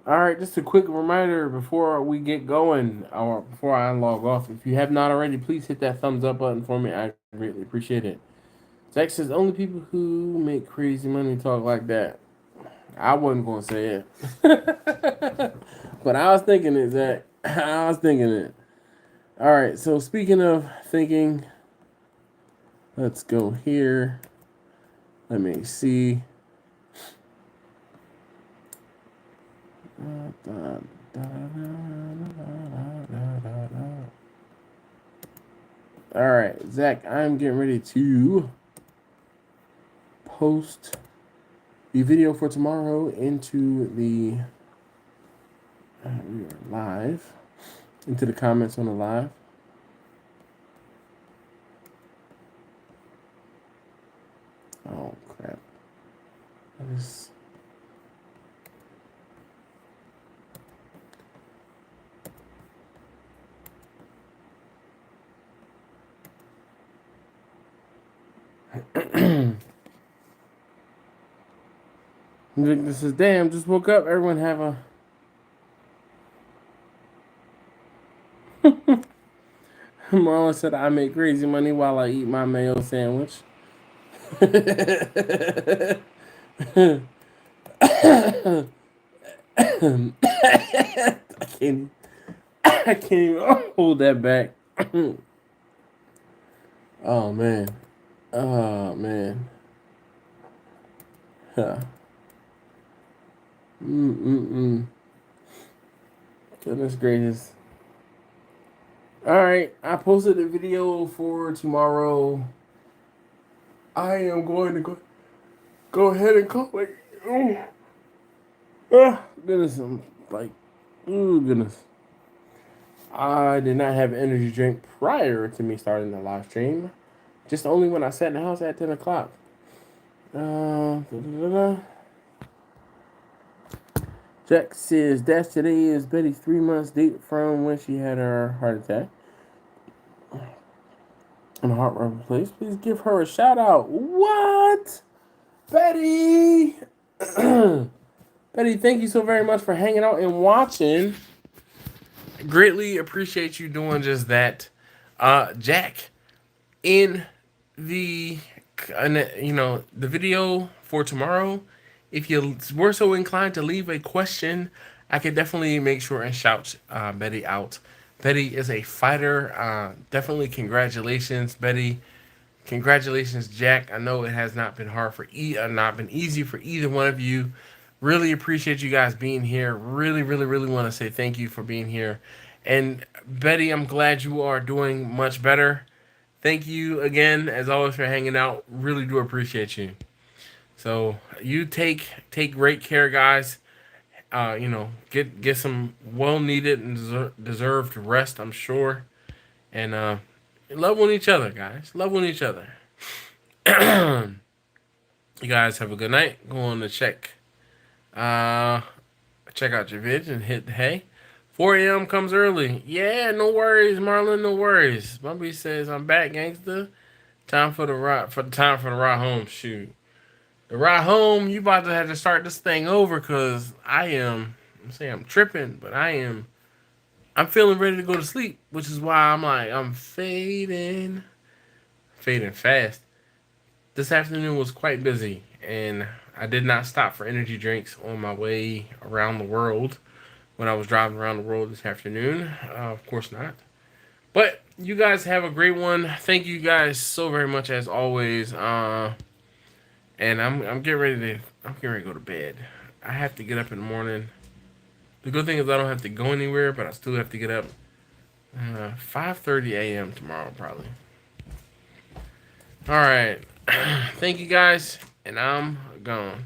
All right, just a quick reminder before we get going, or before I log off. If you have not already, please hit that thumbs up button for me. I greatly appreciate it. Zach says only people who make crazy money talk like that. I wasn't gonna say it, but I was thinking it, Zach. I was thinking it. All right. So speaking of thinking, let's go here. Let me see. All right, Zach. I'm getting ready to post the video for tomorrow into the we are live into the comments on the live. Oh crap! That is. This is damn. Just woke up. Everyone have a. Marlon said I make crazy money while I eat my mayo sandwich. I can't. I can't even hold that back. Oh man. Oh man. Huh. Goodness gracious. Alright, I posted a video for tomorrow. I am going to go ahead and call it. Goodness, I'm like, goodness. I did not have an energy drink prior to me starting the live stream. Just only when I sat in the house at 10 o'clock. Jack says, that's today is Betty's 3 months date from when she had her heart attack. And a heart rubber place. Please give her a shout out. What? Betty! Betty, thank you so very much for hanging out and watching. Greatly appreciate you doing just that. Jack, in the the video for tomorrow, if you were so inclined to leave a question, I could definitely make sure and shout Betty out. Betty is a fighter. Definitely congratulations, Betty. Congratulations, Jack. I know it has not been hard for not been easy for either one of you. Really appreciate you guys being here. Really, really, really want to say thank you for being here. And Betty, I'm glad you are doing much better. Thank you again, as always, for hanging out. Really do appreciate you. So you take great care, guys. Get some well needed and deserved rest, I'm sure. And love on each other, guys. Love on each other. You guys have a good night. Go on to check out your vids and hit the hay. 4 a.m. comes early. Yeah, no worries, Marlon. No worries. Bubby says I'm back, gangster. Time for the ride home. Shoot, the ride home. You about to have to start this thing over because I'm saying I'm tripping, but I'm feeling ready to go to sleep, which is why I'm fading fast. This afternoon was quite busy, and I did not stop for energy drinks on my way around the world when I was driving around the world this afternoon. Of course not. But you guys have a great one. Thank you guys so very much as always. And I'm getting ready to go to bed. I have to get up in the morning. The good thing is I don't have to go anywhere, but I still have to get up 5:30 a.m. tomorrow probably. All right. Thank you guys, and I'm gone.